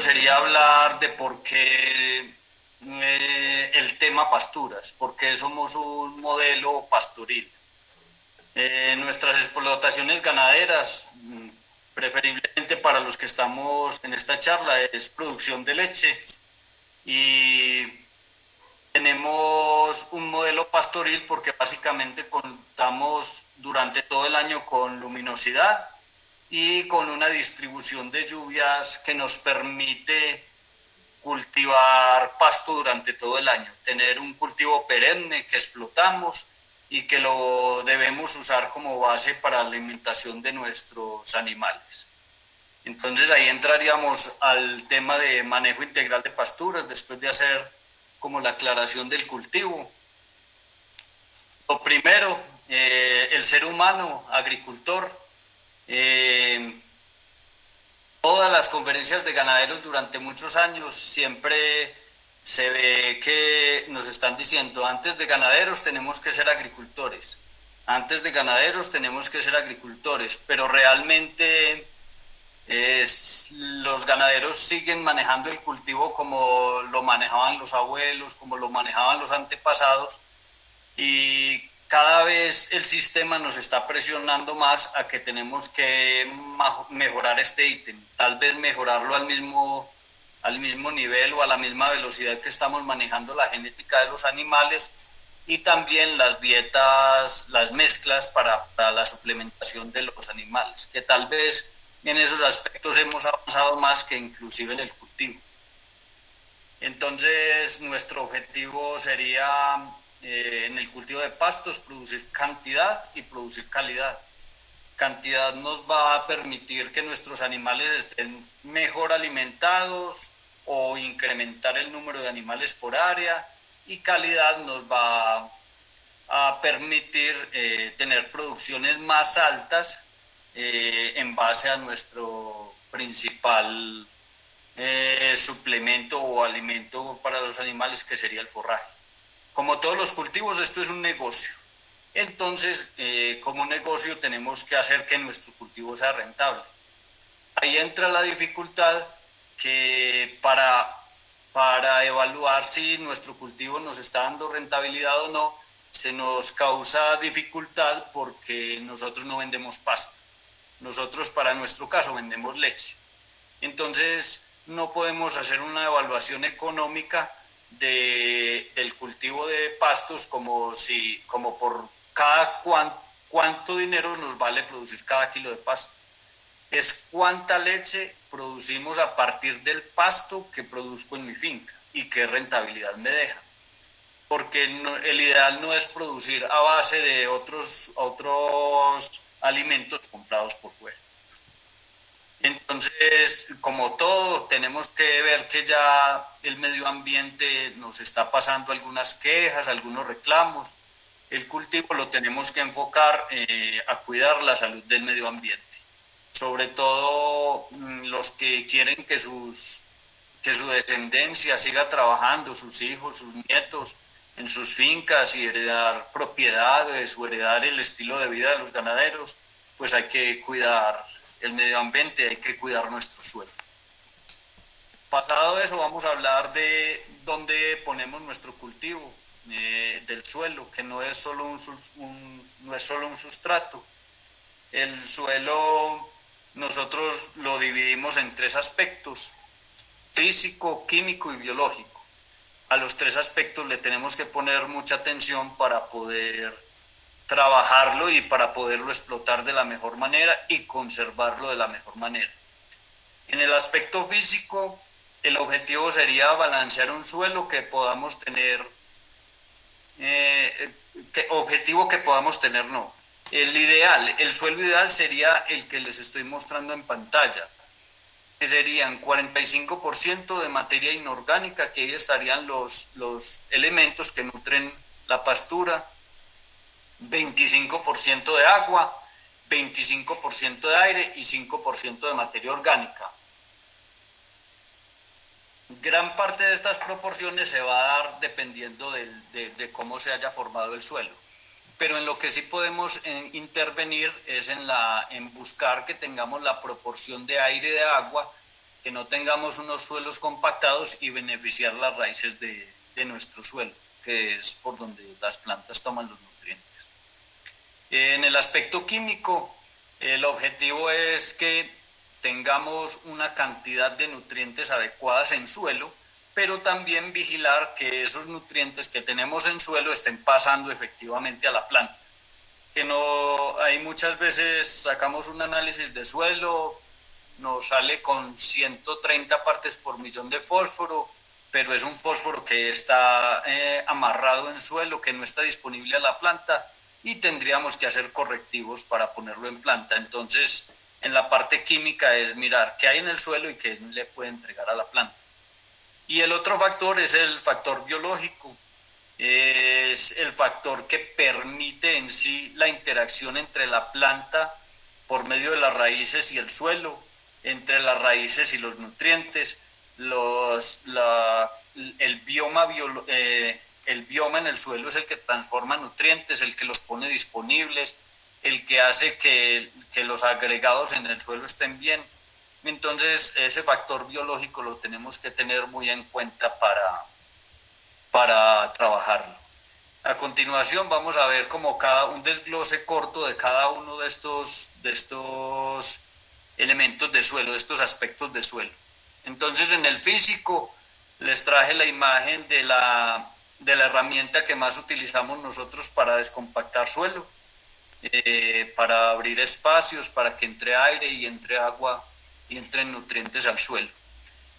sería hablar de por qué el tema pasturas, por qué somos un modelo pastoril. Nuestras explotaciones ganaderas, preferiblemente para los que estamos en esta charla, es producción de leche y tenemos un modelo pastoril porque básicamente contamos durante todo el año con luminosidad y con una distribución de lluvias que nos permite cultivar pasto durante todo el año, tener un cultivo perenne que explotamos y que lo debemos usar como base para la alimentación de nuestros animales. Entonces ahí entraríamos al tema de manejo integral de pasturas, después de hacer como la aclaración del cultivo. Lo primero, el ser humano, agricultor, eh, todas las conferencias de ganaderos durante muchos años siempre se ve que nos están diciendo, antes de ganaderos tenemos que ser agricultores, antes de ganaderos tenemos que ser agricultores, pero realmente los ganaderos siguen manejando el cultivo como lo manejaban los abuelos, como lo manejaban los antepasados, y cada vez el sistema nos está presionando más a que tenemos que mejorar este ítem, tal vez mejorarlo al mismo nivel o a la misma velocidad que estamos manejando la genética de los animales y también las dietas, las mezclas para la suplementación de los animales, que tal vez en esos aspectos hemos avanzado más que inclusive en el cultivo. Entonces, nuestro objetivo sería en el cultivo de pastos producir cantidad y producir calidad. Cantidad nos va a permitir que nuestros animales estén mejor alimentados o incrementar el número de animales por área, y calidad nos va a permitir tener producciones más altas en base a nuestro principal suplemento o alimento para los animales, que sería el forraje. Como todos los cultivos, esto es un negocio. Entonces, como negocio tenemos que hacer que nuestro cultivo sea rentable. Ahí entra la dificultad que para evaluar si nuestro cultivo nos está dando rentabilidad o no, se nos causa dificultad porque nosotros no vendemos pasto. Nosotros, para nuestro caso, vendemos leche. Entonces, no podemos hacer una evaluación económica del cultivo de pastos como por cada cuánto dinero nos vale producir cada kilo de pasto. Es cuánta leche producimos a partir del pasto que produzco en mi finca y qué rentabilidad me deja. Porque el ideal no es producir a base de otros alimentos comprados por fuera. Entonces, como todo, tenemos que ver que ya el medio ambiente nos está pasando algunas quejas, algunos reclamos. El cultivo lo tenemos que enfocar a cuidar la salud del medio ambiente. Sobre todo los que quieren que su descendencia siga trabajando, sus hijos, sus nietos, en sus fincas y heredar propiedades o heredar el estilo de vida de los ganaderos, pues hay que cuidar el medio ambiente, hay que cuidar nuestros suelos. Pasado eso, vamos a hablar de dónde ponemos nuestro cultivo, del suelo, que no es solo no es solo un sustrato. El suelo nosotros lo dividimos en tres aspectos: físico, químico y biológico. A los tres aspectos le tenemos que poner mucha atención para poder trabajarlo y para poderlo explotar de la mejor manera y conservarlo de la mejor manera. En el aspecto físico, el objetivo sería balancear un suelo que podamos tener, objetivo que podamos tener no. El suelo ideal sería el que les estoy mostrando en pantalla, que serían 45% de materia inorgánica, que ahí estarían los elementos que nutren la pastura, 25% de agua, 25% de aire y 5% de materia orgánica. Gran parte de estas proporciones se va a dar dependiendo de cómo se haya formado el suelo. Pero en lo que sí podemos intervenir es en buscar que tengamos la proporción de aire y de agua que no tengamos unos suelos compactados y beneficiar las raíces de nuestro suelo, que es por donde las plantas toman los nutrientes. En el aspecto químico, el objetivo es que tengamos una cantidad de nutrientes adecuadas en suelo, pero también vigilar que esos nutrientes que tenemos en suelo estén pasando efectivamente a la planta. Que no, hay muchas veces sacamos un análisis de suelo, nos sale con 130 partes por millón de fósforo, pero es un fósforo que está amarrado en suelo, que no está disponible a la planta y tendríamos que hacer correctivos para ponerlo en planta. Entonces, en la parte química es mirar qué hay en el suelo y qué le puede entregar a la planta. Y el otro factor es el factor biológico. Es el factor que permite en sí la interacción entre la planta por medio de las raíces y el suelo, entre las raíces y los nutrientes, el bioma en el suelo es el que transforma nutrientes, el que los pone disponibles, el que hace que los agregados en el suelo estén bien. Entonces, ese factor biológico lo tenemos que tener muy en cuenta para trabajarlo. A continuación vamos a ver como un desglose corto de cada uno de estos elementos de suelo, de estos aspectos de suelo. Entonces, en el físico les traje la imagen de la herramienta que más utilizamos nosotros para descompactar suelo, para abrir espacios, para que entre aire y entre agua y entren nutrientes al suelo.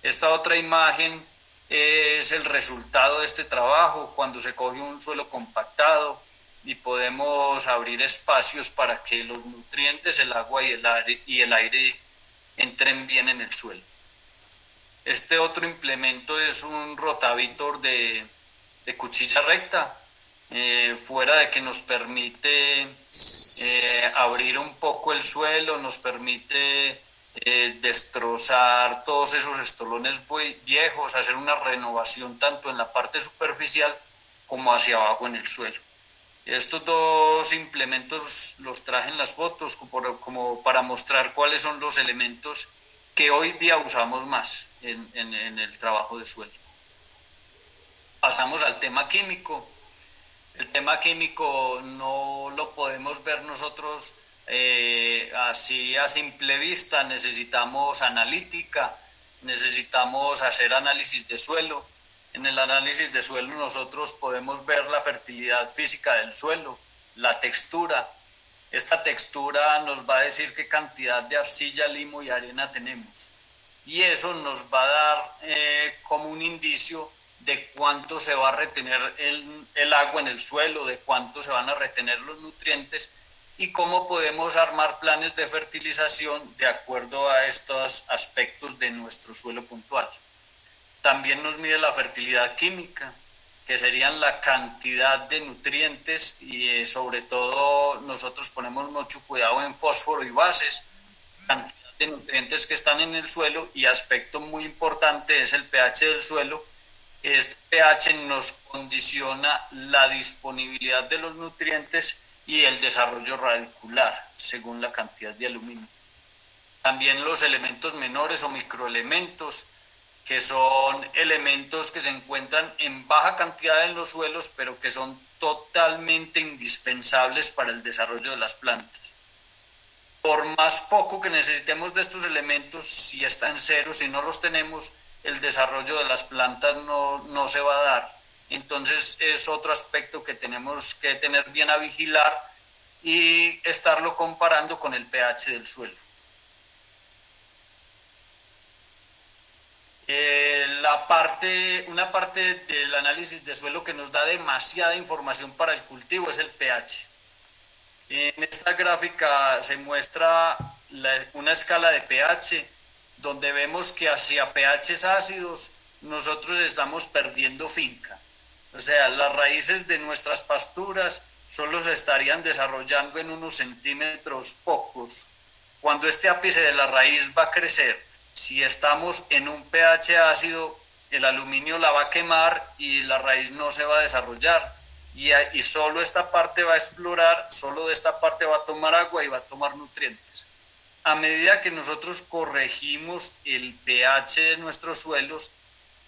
Esta otra imagen es el resultado de este trabajo, cuando se coge un suelo compactado y podemos abrir espacios para que los nutrientes, el agua y el aire entren bien en el suelo. Este otro implemento es un rotavítor de cuchilla recta, fuera de que nos permite abrir un poco el suelo, nos permite destrozar todos esos estolones viejos, hacer una renovación tanto en la parte superficial como hacia abajo en el suelo. Estos dos implementos los traje en las fotos como para mostrar cuáles son los elementos que hoy día usamos más en el trabajo de suelo. Pasamos al tema químico. El tema químico no lo podemos ver nosotros así a simple vista, necesitamos analítica, necesitamos hacer análisis de suelo. En el análisis de suelo nosotros podemos ver la fertilidad física del suelo, la textura. Esta textura nos va a decir qué cantidad de arcilla, limo y arena tenemos. Y eso nos va a dar como un indicio de cuánto se va a retener el agua en el suelo, de cuánto se van a retener los nutrientes y cómo podemos armar planes de fertilización de acuerdo a estos aspectos de nuestro suelo puntual. También nos mide la fertilidad química, que serían la cantidad de nutrientes y sobre todo nosotros ponemos mucho cuidado en fósforo y bases, cantidad de nutrientes que están en el suelo y aspecto muy importante es el pH del suelo. Este pH nos condiciona la disponibilidad de los nutrientes y el desarrollo radicular según la cantidad de aluminio. También los elementos menores o microelementos, que son elementos que se encuentran en baja cantidad en los suelos, pero que son totalmente indispensables para el desarrollo de las plantas. Por más poco que necesitemos de estos elementos, si están en cero, si no los tenemos, el desarrollo de las plantas no se va a dar. Entonces es otro aspecto que tenemos que tener bien a vigilar y estarlo comparando con el pH del suelo. Una parte del análisis de suelo que nos da demasiada información para el cultivo es el pH. En esta gráfica se muestra una escala de pH donde vemos que hacia pHs ácidos nosotros estamos perdiendo finca. O sea, las raíces de nuestras pasturas solo se estarían desarrollando en unos centímetros pocos. Cuando este ápice de la raíz va a crecer, si estamos en un pH ácido, el aluminio la va a quemar y la raíz no se va a desarrollar. Y solo esta parte va a explorar, solo de esta parte va a tomar agua y va a tomar nutrientes. a medida que nosotros corregimos el pH de nuestros suelos,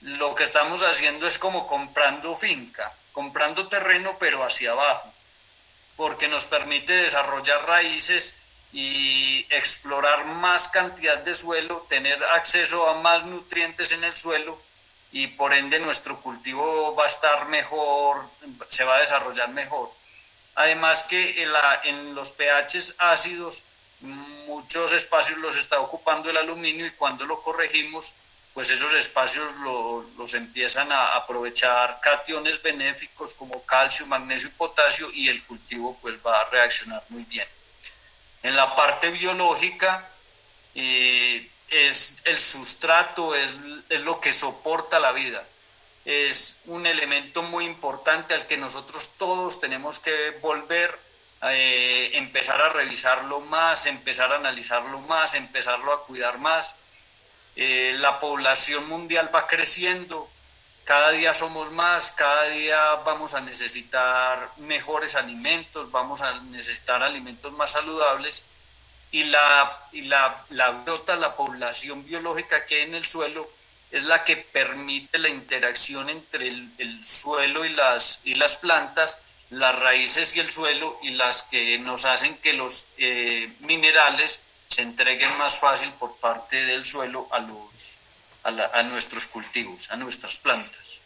lo que estamos haciendo es como comprando finca, comprando terreno pero hacia abajo, porque nos permite desarrollar raíces y explorar más cantidad de suelo, tener acceso a más nutrientes en el suelo y por ende nuestro cultivo va a estar mejor, se va a desarrollar mejor. Además que en los pHs ácidos muchos espacios los está ocupando el aluminio y cuando lo corregimos, pues esos espacios los empiezan a aprovechar cationes benéficos como calcio, magnesio y potasio y el cultivo pues va a reaccionar muy bien. En la parte biológica es el sustrato, es lo que soporta la vida. Es un elemento muy importante al que nosotros todos tenemos que volver empezar a revisarlo más, empezar a analizarlo más, empezarlo a cuidar más. La población mundial va creciendo, cada día somos más, cada día vamos a necesitar mejores alimentos, vamos a necesitar alimentos más saludables y la biota, la población biológica que hay en el suelo es la que permite la interacción entre el suelo y las plantas, las raíces y el suelo y las que nos hacen que los minerales se entreguen más fácil por parte del suelo a nuestros cultivos, a nuestras plantas.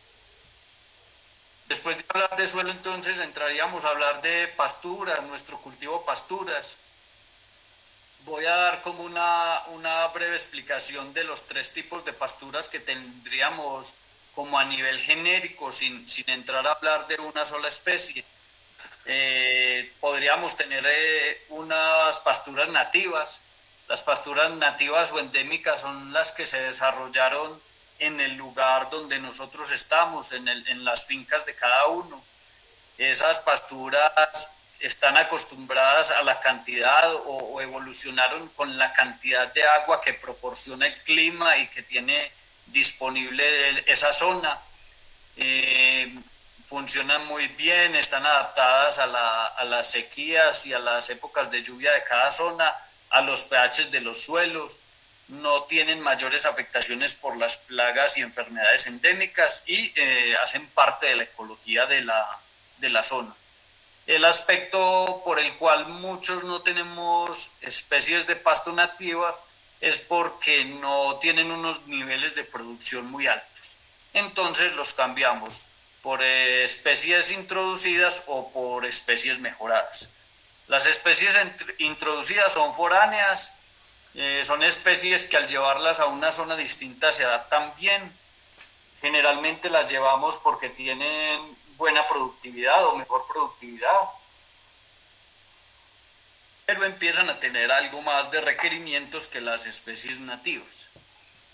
Después de hablar de suelo, entonces entraríamos a hablar de pasturas, nuestro cultivo pasturas. Voy a dar como una breve explicación de los tres tipos de pasturas que tendríamos como a nivel genérico, sin entrar a hablar de una sola especie. Podríamos tener unas pasturas nativas. Las pasturas nativas o endémicas son las que se desarrollaron en el lugar donde nosotros estamos, en las fincas de cada uno. Esas pasturas están acostumbradas a la cantidad o evolucionaron con la cantidad de agua que proporciona el clima y que tiene disponible esa zona. Funcionan muy bien, están adaptadas a las sequías y a las épocas de lluvia de cada zona, a los pHs de los suelos, no tienen mayores afectaciones por las plagas y enfermedades endémicas y hacen parte de la ecología de la zona. El aspecto por el cual muchos no tenemos especies de pasto nativa es porque no tienen unos niveles de producción muy altos. Entonces los cambiamos por especies introducidas o por especies mejoradas. Las especies introducidas son foráneas, son especies que al llevarlas a una zona distinta se adaptan bien. Generalmente las llevamos porque tienen buena productividad o mejor productividad, pero empiezan a tener algo más de requerimientos que las especies nativas.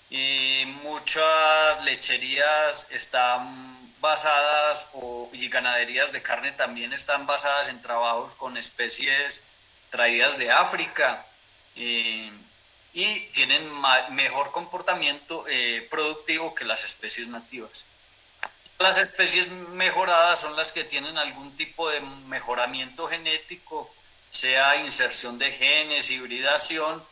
Y muchas lecherías están basadas y ganaderías de carne también están basadas en trabajos con especies traídas de África y tienen mejor comportamiento productivo que las especies nativas. Las especies mejoradas son las que tienen algún tipo de mejoramiento genético, sea inserción de genes, hibridación.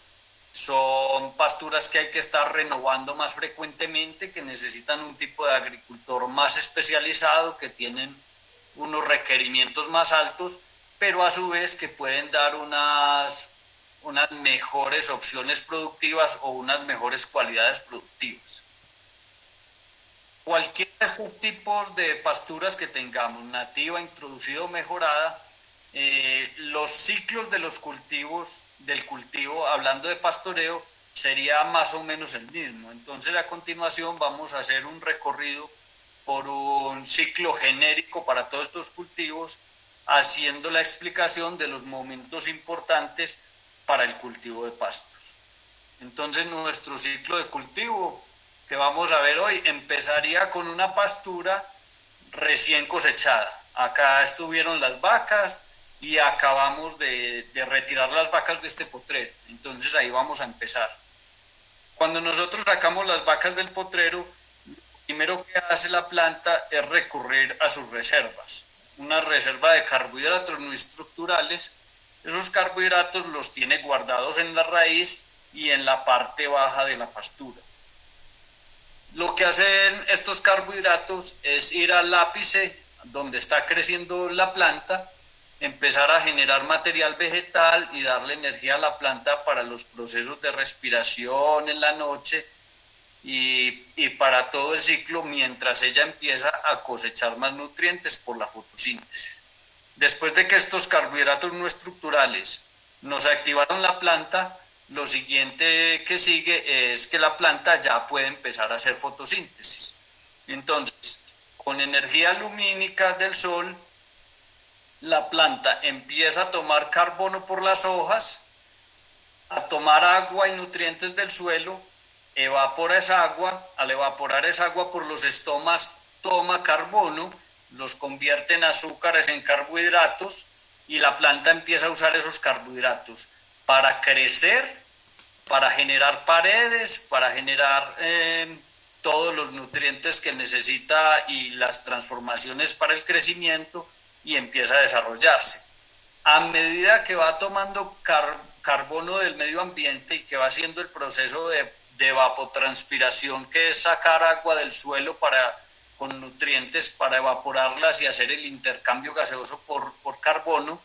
Son pasturas que hay que estar renovando más frecuentemente, que necesitan un tipo de agricultor más especializado, que tienen unos requerimientos más altos, pero a su vez que pueden dar unas mejores opciones productivas o unas mejores cualidades productivas. Cualquiera de estos tipos de pasturas que tengamos, nativa, introducida o mejorada, los ciclos de los cultivos, del cultivo, hablando de pastoreo, sería más o menos el mismo. Entonces a continuación vamos a hacer un recorrido por un ciclo genérico para todos estos cultivos, haciendo la explicación de los momentos importantes para el cultivo de pastos. Entonces nuestro ciclo de cultivo que vamos a ver hoy empezaría con una pastura recién cosechada. Acá estuvieron las vacas y acabamos de retirar las vacas de este potrero. Entonces ahí vamos a empezar. Cuando nosotros sacamos las vacas del potrero, lo primero que hace la planta es recurrir a sus reservas. Una reserva de carbohidratos no estructurales Esos carbohidratos los tiene guardados en la raíz y en la parte baja de la pastura. Lo que hacen estos carbohidratos es ir al ápice donde está creciendo la planta, empezar a generar material vegetal y darle energía a la planta para los procesos de respiración en la noche y para todo el ciclo mientras ella empieza a cosechar más nutrientes por la fotosíntesis. Después de que estos carbohidratos no estructurales nos activaron la planta, lo siguiente que sigue es que la planta ya puede empezar a hacer fotosíntesis. Entonces, con energía lumínica del sol, la planta empieza a tomar carbono por las hojas, a tomar agua y nutrientes del suelo, evapora esa agua, al evaporar esa agua por los estomas toma carbono, los convierte en azúcares, en carbohidratos, y la planta empieza a usar esos carbohidratos para crecer, para generar paredes, para generar todos los nutrientes que necesita y las transformaciones para el crecimiento, y empieza a desarrollarse. A medida que va tomando carbono del medio ambiente y que va haciendo el proceso de evapotranspiración, que es sacar agua del suelo con nutrientes para evaporarlas y hacer el intercambio gaseoso por carbono,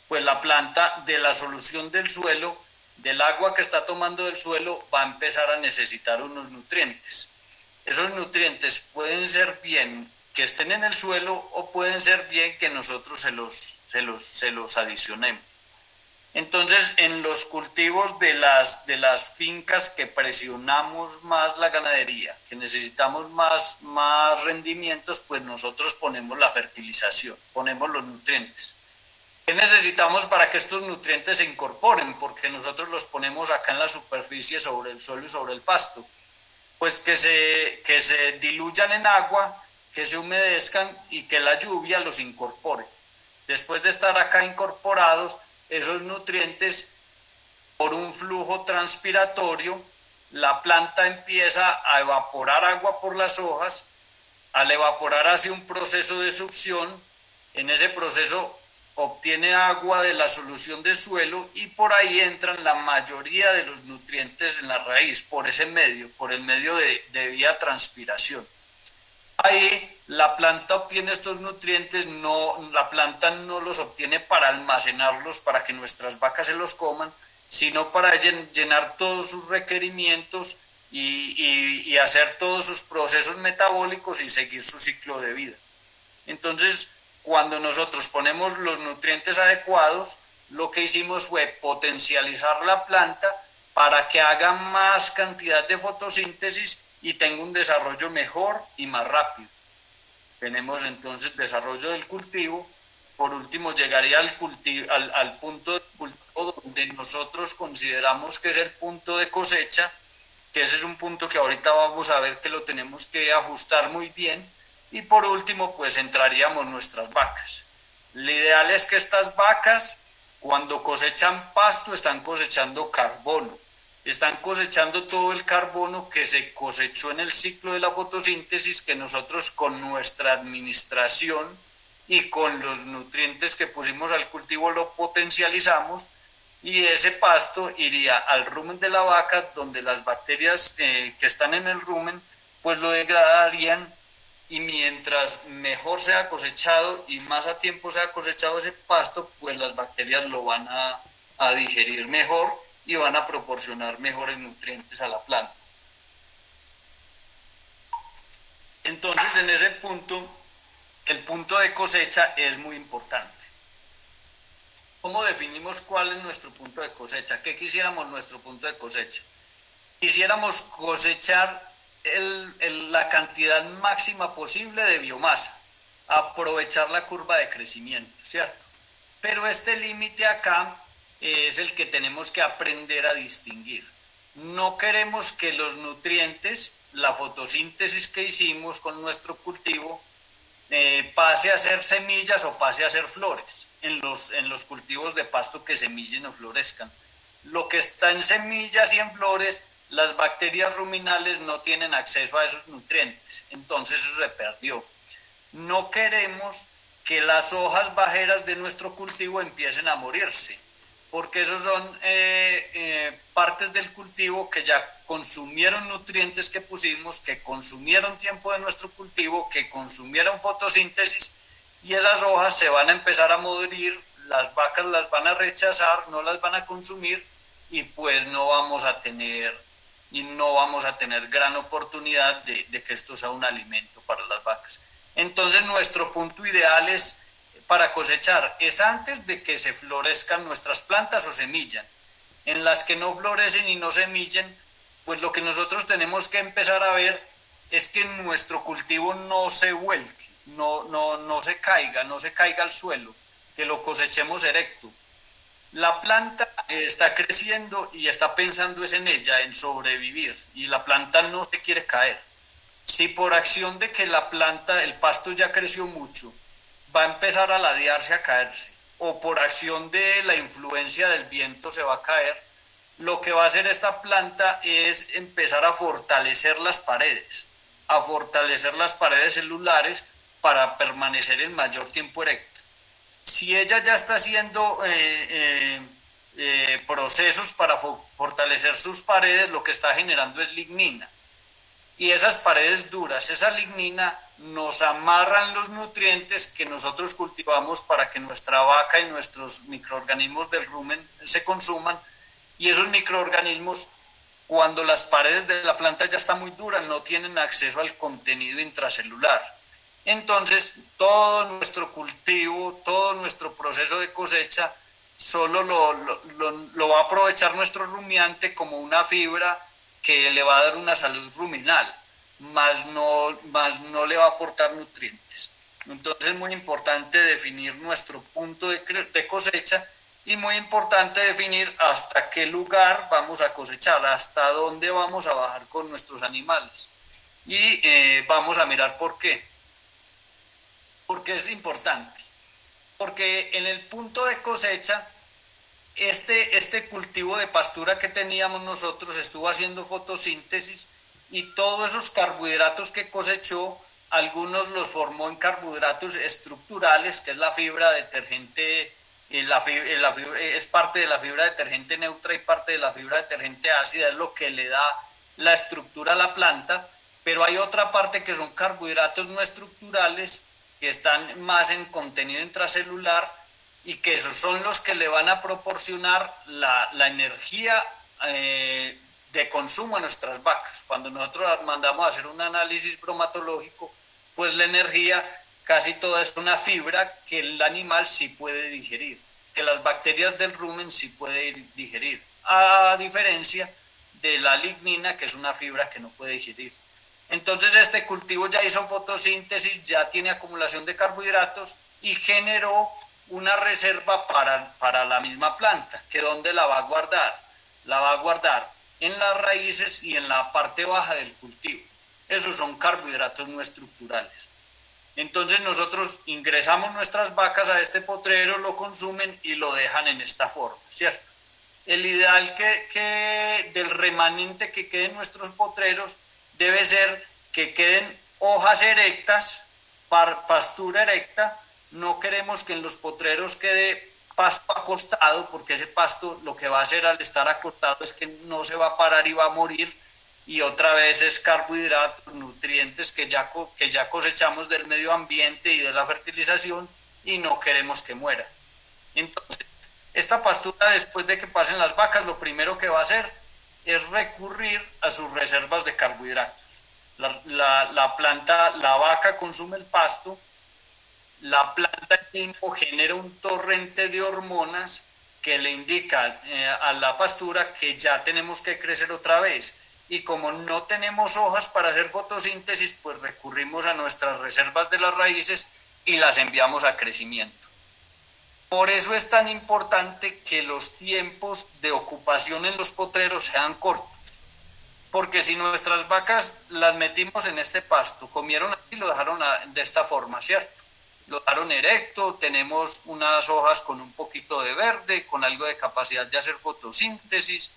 pues la planta de la solución del suelo, del agua que está tomando del suelo, va a empezar a necesitar unos nutrientes. Esos nutrientes pueden ser bien que estén en el suelo o pueden ser bien que nosotros se los adicionemos. Entonces, en los cultivos de las fincas que presionamos más la ganadería, que necesitamos más rendimientos, pues nosotros ponemos la fertilización, ponemos los nutrientes. ¿Qué necesitamos para que estos nutrientes se incorporen? Porque nosotros los ponemos acá en la superficie, sobre el suelo y sobre el pasto. Pues que se diluyan en agua, que se humedezcan y que la lluvia los incorpore. Después de estar acá incorporados, esos nutrientes, por un flujo transpiratorio, la planta empieza a evaporar agua por las hojas. Al evaporar hace un proceso de succión, en ese proceso obtiene agua de la solución del suelo y por ahí entran la mayoría de los nutrientes en la raíz, por ese medio, por el medio de vía transpiración. Ahí la planta obtiene estos nutrientes, la planta no los obtiene para almacenarlos, para que nuestras vacas se los coman, sino para llenar todos sus requerimientos y hacer todos sus procesos metabólicos y seguir su ciclo de vida. Entonces, cuando nosotros ponemos los nutrientes adecuados, lo que hicimos fue potencializar la planta para que haga más cantidad de fotosíntesis y tenga un desarrollo mejor y más rápido. Tenemos entonces desarrollo del cultivo. Por último, llegaría al punto de cultivo donde nosotros consideramos que es el punto de cosecha, que ese es un punto que ahorita vamos a ver que lo tenemos que ajustar muy bien. Y por último, pues entraríamos nuestras vacas. Lo ideal es que estas vacas, cuando cosechan pasto, están cosechando carbono. Están cosechando todo el carbono que se cosechó en el ciclo de la fotosíntesis, que nosotros con nuestra administración y con los nutrientes que pusimos al cultivo lo potencializamos, y ese pasto iría al rumen de la vaca, donde las bacterias que están en el rumen pues lo degradarían, y mientras mejor sea cosechado y más a tiempo sea cosechado ese pasto, pues las bacterias lo van a digerir mejor y van a proporcionar mejores nutrientes a la planta. Entonces, en ese punto, el punto de cosecha es muy importante. ¿Cómo definimos cuál es nuestro punto de cosecha? ¿Qué quisiéramos nuestro punto de cosecha? Quisiéramos cosechar la cantidad máxima posible de biomasa, aprovechar la curva de crecimiento, ¿cierto? Pero este límite acá es el que tenemos que aprender a distinguir. No queremos que los nutrientes, la fotosíntesis que hicimos con nuestro cultivo, pase a ser semillas o pase a ser flores en los cultivos de pasto que semillen o florezcan. Lo que está en semillas y en flores, las bacterias ruminales no tienen acceso a esos nutrientes, entonces eso se perdió. No queremos que las hojas bajeras de nuestro cultivo empiecen a morirse. porque esos son partes del cultivo que ya consumieron nutrientes que pusimos, que consumieron tiempo de nuestro cultivo, que consumieron fotosíntesis, y esas hojas se van a empezar a morir, las vacas las van a rechazar, no las van a consumir, y pues no vamos a tener gran oportunidad de que esto sea un alimento para las vacas. Entonces nuestro punto ideal es para cosechar es antes de que se florezcan nuestras plantas o semillan. En las que no florecen y no semillen, pues lo que nosotros tenemos que empezar a ver es que nuestro cultivo no se vuelque, no se caiga al suelo, que lo cosechemos erecto. La planta está creciendo y está pensando es en ella, en sobrevivir, y la planta no se quiere caer. Si por acción de que la planta, el pasto ya creció mucho, va a empezar a ladearse, a caerse, o por acción de la influencia del viento se va a caer, lo que va a hacer esta planta es empezar a fortalecer las paredes celulares para permanecer el mayor tiempo erecta. Si ella ya está haciendo procesos para fortalecer sus paredes, lo que está generando es lignina. Y esas paredes duras, esa lignina, nos amarran los nutrientes que nosotros cultivamos para que nuestra vaca y nuestros microorganismos del rumen se consuman. Y esos microorganismos, cuando las paredes de la planta ya están muy duras, no tienen acceso al contenido intracelular. Entonces, todo nuestro cultivo, todo nuestro proceso de cosecha, solo lo va a aprovechar nuestro rumiante como una fibra que le va a dar una salud ruminal, más no le va a aportar nutrientes. Entonces es muy importante definir nuestro punto de cosecha y muy importante definir hasta qué lugar vamos a cosechar, hasta dónde vamos a bajar con nuestros animales. Y vamos a mirar por qué. Porque es importante. Porque en el punto de cosecha, este cultivo de pastura que teníamos nosotros estuvo haciendo fotosíntesis y todos esos carbohidratos que cosechó, algunos los formó en carbohidratos estructurales, que es la fibra detergente, es parte de la fibra detergente neutra y parte de la fibra detergente ácida, es lo que le da la estructura a la planta, pero hay otra parte que son carbohidratos no estructurales que están más en contenido intracelular y que esos son los que le van a proporcionar la energía de consumo a nuestras vacas. Cuando nosotros mandamos a hacer un análisis bromatológico, pues la energía casi toda es una fibra que el animal sí puede digerir, que las bacterias del rumen sí pueden digerir, a diferencia de la lignina, que es una fibra que no puede digerir. Entonces este cultivo ya hizo fotosíntesis, ya tiene acumulación de carbohidratos y generó una reserva para la misma planta, que ¿dónde la va a guardar? La va a guardar en las raíces y en la parte baja del cultivo. Esos son carbohidratos no estructurales. Entonces nosotros ingresamos nuestras vacas a este potrero, lo consumen y lo dejan en esta forma, ¿cierto? El ideal que del remanente que quede en nuestros potreros debe ser que queden hojas erectas, pastura erecta. No queremos que en los potreros quede pasto acostado, porque ese pasto lo que va a hacer al estar acostado es que no se va a parar y va a morir, y otra vez es carbohidratos, nutrientes que ya cosechamos del medio ambiente y de la fertilización y no queremos que muera. Entonces, esta pastura, después de que pasen las vacas, lo primero que va a hacer es recurrir a sus reservas de carbohidratos. La planta, la vaca consume el pasto, la planta mismo genera un torrente de hormonas que le indica a la pastura que ya tenemos que crecer otra vez. Y como no tenemos hojas para hacer fotosíntesis, pues recurrimos a nuestras reservas de las raíces y las enviamos a crecimiento. Por eso es tan importante que los tiempos de ocupación en los potreros sean cortos. Porque si nuestras vacas las metimos en este pasto, comieron así y lo dejaron de esta forma, ¿cierto? Lo dejaron erecto, tenemos unas hojas con un poquito de verde, con algo de capacidad de hacer fotosíntesis.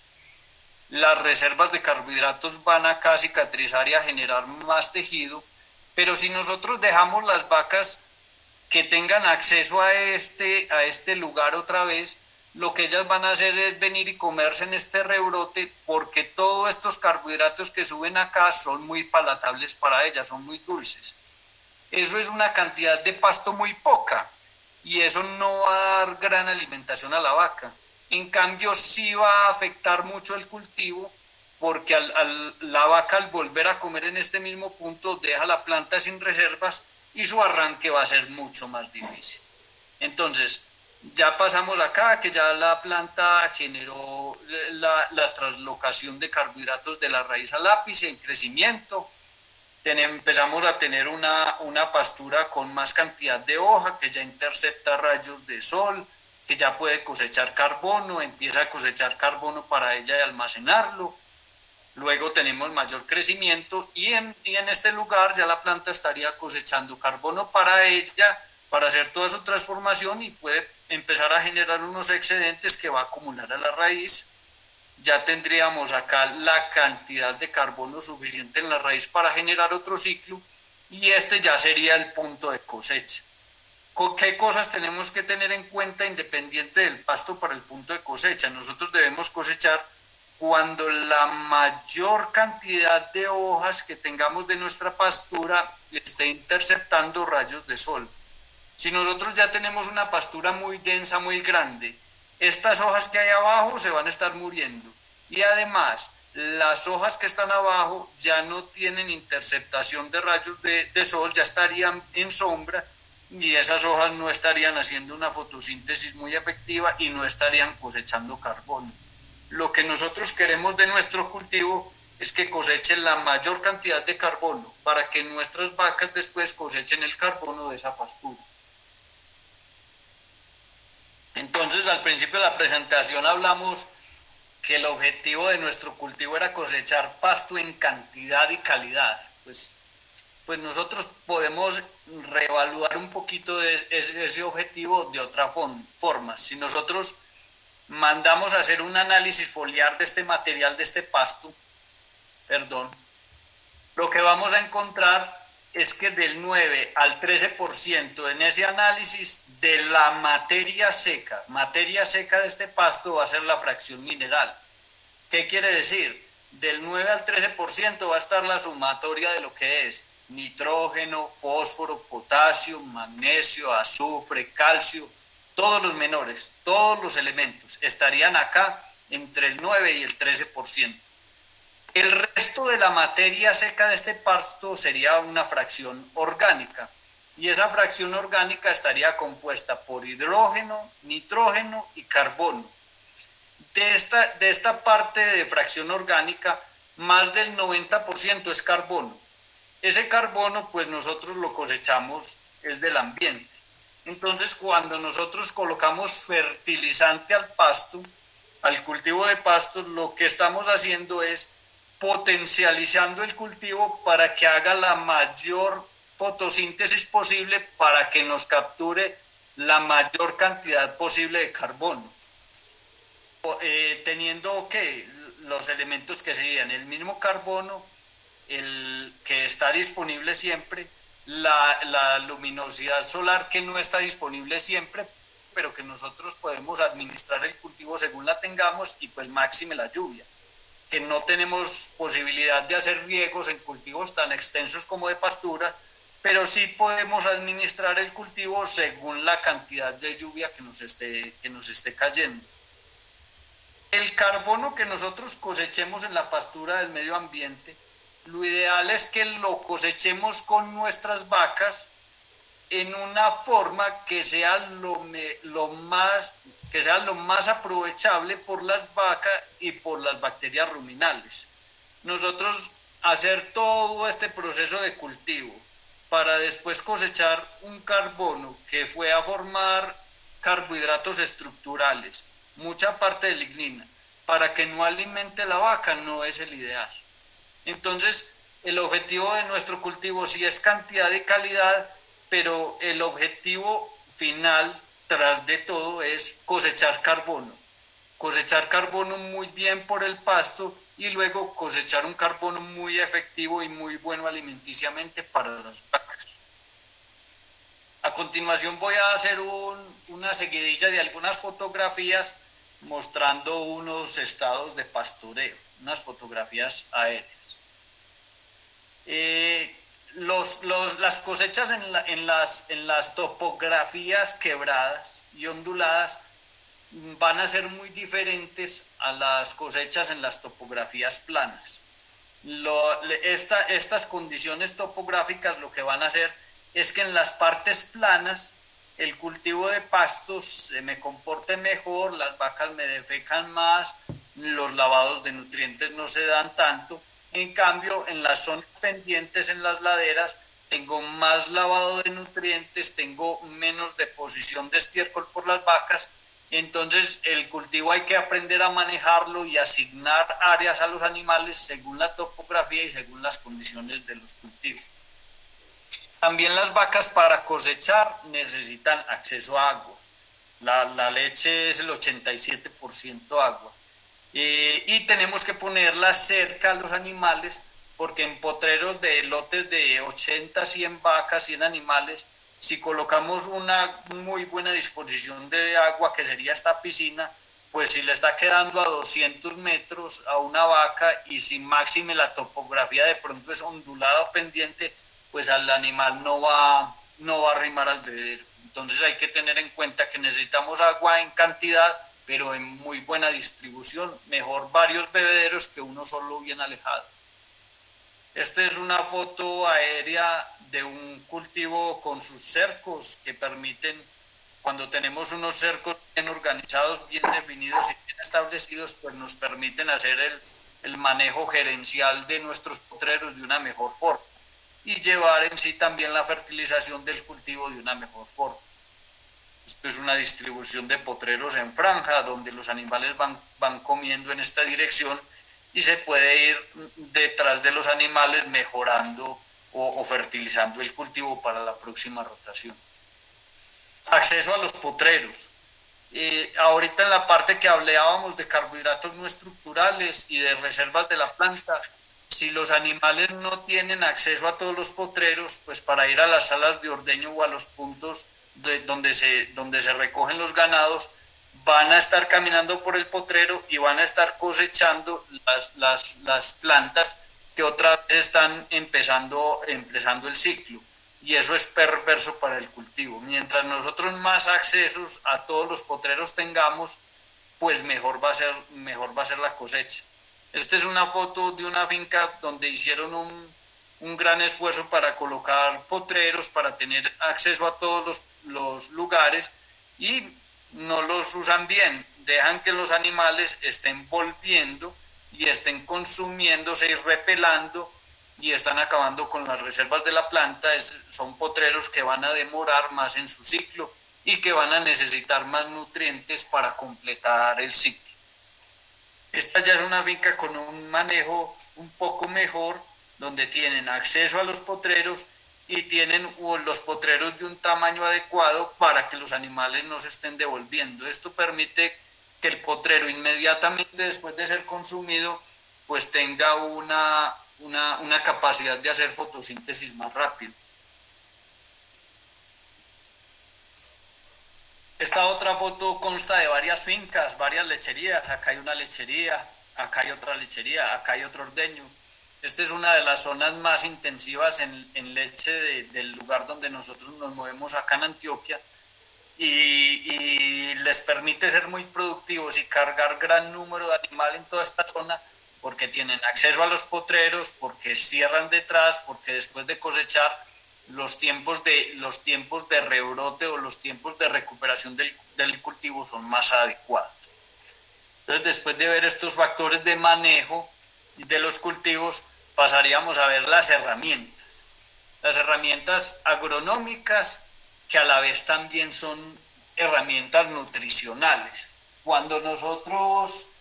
Las reservas de carbohidratos van acá a cicatrizar y a generar más tejido, pero si nosotros dejamos las vacas que tengan acceso a este lugar otra vez, lo que ellas van a hacer es venir y comerse en este rebrote porque todos estos carbohidratos que suben acá son muy palatables para ellas, son muy dulces. Eso es una cantidad de pasto muy poca y eso no va a dar gran alimentación a la vaca. En cambio, sí va a afectar mucho el cultivo porque la vaca al volver a comer en este mismo punto deja la planta sin reservas y su arranque va a ser mucho más difícil. Entonces, ya pasamos acá, que ya la planta generó la translocación de carbohidratos de la raíz al ápice en crecimiento. Empezamos a tener una pastura con más cantidad de hoja, que ya intercepta rayos de sol, que ya puede cosechar carbono, empieza a cosechar carbono para ella y almacenarlo. Luego tenemos mayor crecimiento y en este lugar ya la planta estaría cosechando carbono para ella, para hacer toda su transformación y puede empezar a generar unos excedentes que va a acumular a la raíz. Ya tendríamos acá la cantidad de carbono suficiente en la raíz para generar otro ciclo y este ya sería el punto de cosecha. ¿Qué cosas tenemos que tener en cuenta independiente del pasto para el punto de cosecha? Nosotros debemos cosechar cuando la mayor cantidad de hojas que tengamos de nuestra pastura esté interceptando rayos de sol. Si nosotros ya tenemos una pastura muy densa, muy grande, estas hojas que hay abajo se van a estar muriendo. Y además, las hojas que están abajo ya no tienen interceptación de rayos de sol, ya estarían en sombra y esas hojas no estarían haciendo una fotosíntesis muy efectiva y no estarían cosechando carbono. Lo que nosotros queremos de nuestro cultivo es que cosechen la mayor cantidad de carbono para que nuestras vacas después cosechen el carbono de esa pastura. Entonces, al principio de la presentación hablamos que el objetivo de nuestro cultivo era cosechar pasto en cantidad y calidad. Pues nosotros podemos reevaluar un poquito de ese objetivo de otra forma. Si nosotros mandamos a hacer un análisis foliar de este material, de este pasto, lo que vamos a encontrar es que del 9 al 13% en ese análisis de la materia seca de este pasto va a ser la fracción mineral. ¿Qué quiere decir? Del 9 al 13% va a estar la sumatoria de lo que es nitrógeno, fósforo, potasio, magnesio, azufre, calcio, todos los menores, todos los elementos estarían acá entre el 9 y el 13%. El resto de la materia seca de este pasto sería una fracción orgánica y esa fracción orgánica estaría compuesta por hidrógeno, nitrógeno y carbono. De esta parte de fracción orgánica, más del 90% es carbono. Ese carbono, pues nosotros lo cosechamos, es del ambiente. Entonces, cuando nosotros colocamos fertilizante al pasto, al cultivo de pastos, lo que estamos haciendo es potencializando el cultivo para que haga la mayor fotosíntesis posible para que nos capture la mayor cantidad posible de carbono. Teniendo que los elementos que serían el mismo carbono, el que está disponible siempre, la luminosidad solar que no está disponible siempre, pero que nosotros podemos administrar el cultivo según la tengamos y pues máxime la lluvia, que no tenemos posibilidad de hacer riegos en cultivos tan extensos como de pastura, pero sí podemos administrar el cultivo según la cantidad de lluvia que nos esté cayendo. El carbono que nosotros cosechemos en la pastura del medio ambiente, lo ideal es que lo cosechemos con nuestras vacas en una forma que sea lo más aprovechable por las vacas y por las bacterias ruminales. Nosotros hacer todo este proceso de cultivo para después cosechar un carbono que fue a formar carbohidratos estructurales, mucha parte de lignina, para que no alimente la vaca, no es el ideal. Entonces, el objetivo de nuestro cultivo sí es cantidad y calidad, pero el objetivo final, tras de todo, es cosechar carbono muy bien por el pasto y luego cosechar un carbono muy efectivo y muy bueno alimenticiamente para las vacas. A continuación voy a hacer una seguidilla de algunas fotografías mostrando unos estados de pastoreo, unas fotografías aéreas. Las cosechas en las topografías quebradas y onduladas van a ser muy diferentes a las cosechas en las topografías planas. Estas condiciones topográficas lo que van a hacer es que en las partes planas el cultivo de pastos se me comporte mejor, las vacas me defecan más, los lavados de nutrientes no se dan tanto. En cambio, en las zonas pendientes, en las laderas, tengo más lavado de nutrientes, tengo menos deposición de estiércol por las vacas. Entonces, el cultivo hay que aprender a manejarlo y asignar áreas a los animales según la topografía y según las condiciones de los cultivos. También las vacas para cosechar necesitan acceso a agua. La leche es el 87% agua. Y tenemos que ponerlas cerca a los animales porque en potreros de lotes de 80, 100 vacas, 100 animales, si colocamos una muy buena disposición de agua, que sería esta piscina, pues si le está quedando a 200 metros a una vaca y si máxime la topografía de pronto es ondulada o pendiente, pues al animal no va a arrimar al bebedero. Entonces hay que tener en cuenta que necesitamos agua en cantidad, pero en muy buena distribución, mejor varios bebederos que uno solo bien alejado. Esta es una foto aérea de un cultivo con sus cercos que permiten, cuando tenemos unos cercos bien organizados, bien definidos y bien establecidos, pues nos permiten hacer el manejo gerencial de nuestros potreros de una mejor forma y llevar en sí también la fertilización del cultivo de una mejor forma. Esto es una distribución de potreros en franja, donde los animales van comiendo en esta dirección y se puede ir detrás de los animales mejorando o fertilizando el cultivo para la próxima rotación. Acceso a los potreros. Ahorita en la parte que hablábamos de carbohidratos no estructurales y de reservas de la planta, si los animales no tienen acceso a todos los potreros, pues para ir a las salas de ordeño o a los puntos donde se recogen los ganados, van a estar caminando por el potrero y van a estar cosechando las plantas que otra vez están empezando el ciclo. Y eso es perverso para el cultivo. Mientras nosotros más accesos a todos los potreros tengamos, pues mejor va a ser la cosecha. Esta es una foto de una finca donde hicieron un gran esfuerzo para colocar potreros, para tener acceso a todos los lugares y no los usan bien. Dejan que los animales estén volviendo y estén consumiéndose y repelando y están acabando con las reservas de la planta. Son potreros que van a demorar más en su ciclo y que van a necesitar más nutrientes para completar el ciclo. Esta ya es una finca con un manejo un poco mejor, donde tienen acceso a los potreros y tienen los potreros de un tamaño adecuado para que los animales no se estén devolviendo. Esto permite que el potrero inmediatamente después de ser consumido pues tenga una capacidad de hacer fotosíntesis más rápido. Esta otra foto consta de varias fincas, varias lecherías. Acá hay una lechería, acá hay otra lechería, acá hay otro ordeño. Esta es una de las zonas más intensivas en leche del lugar donde nosotros nos movemos acá en Antioquia y les permite ser muy productivos y cargar gran número de animal en toda esta zona porque tienen acceso a los potreros, porque cierran detrás, porque después de cosechar los tiempos de rebrote o los tiempos de recuperación del cultivo son más adecuados. Entonces, después de ver estos factores de manejo de los cultivos, pasaríamos a ver las herramientas agronómicas, que a la vez también son herramientas nutricionales. Cuando nosotros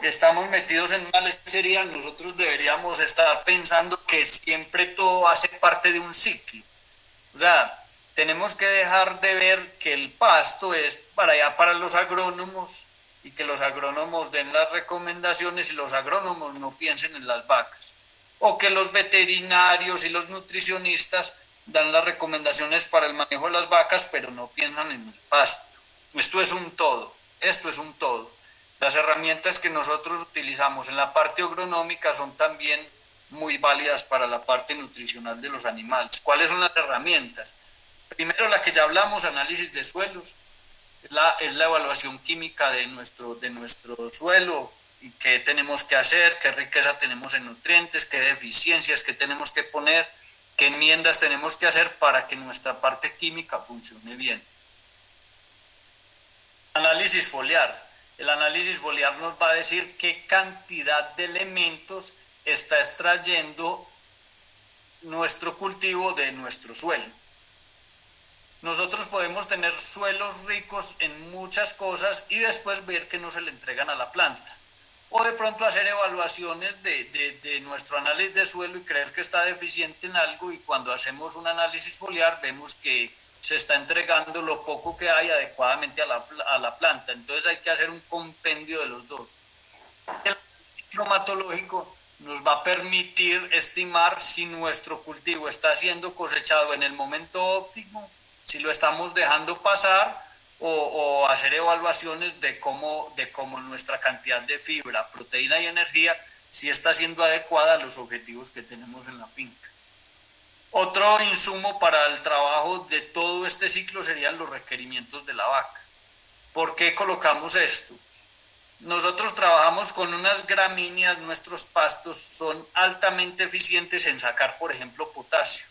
estamos metidos en una lechería, nosotros deberíamos estar pensando que siempre todo hace parte de un ciclo. O sea, tenemos que dejar de ver que el pasto es para allá para los agrónomos y que los agrónomos den las recomendaciones y los agrónomos no piensen en las vacas. O que los veterinarios y los nutricionistas dan las recomendaciones para el manejo de las vacas, pero no piensan en el pasto. Esto es un todo, esto es un todo. Las herramientas que nosotros utilizamos en la parte agronómica son también muy válidas para la parte nutricional de los animales. ¿Cuáles son las herramientas? Primero, la que ya hablamos, análisis de suelos, es la evaluación química de nuestro suelo y qué tenemos que hacer, qué riqueza tenemos en nutrientes, qué deficiencias que tenemos que poner, qué enmiendas tenemos que hacer para que nuestra parte química funcione bien. Análisis foliar. El análisis foliar nos va a decir qué cantidad de elementos está extrayendo nuestro cultivo de nuestro suelo. Nosotros podemos tener suelos ricos en muchas cosas y después ver que no se le entregan a la planta. O de pronto hacer evaluaciones de nuestro análisis de suelo y creer que está deficiente en algo, y cuando hacemos un análisis foliar vemos que se está entregando lo poco que hay adecuadamente a la planta. Entonces hay que hacer un compendio de los dos. El climatológico nos va a permitir estimar si nuestro cultivo está siendo cosechado en el momento óptimo, si lo estamos dejando pasar, o hacer evaluaciones de cómo nuestra cantidad de fibra, proteína y energía si está siendo adecuada a los objetivos que tenemos en la finca. Otro insumo para el trabajo de todo este ciclo serían los requerimientos de la vaca. ¿Por qué colocamos esto? Nosotros trabajamos con unas gramíneas, nuestros pastos son altamente eficientes en sacar, por ejemplo, potasio.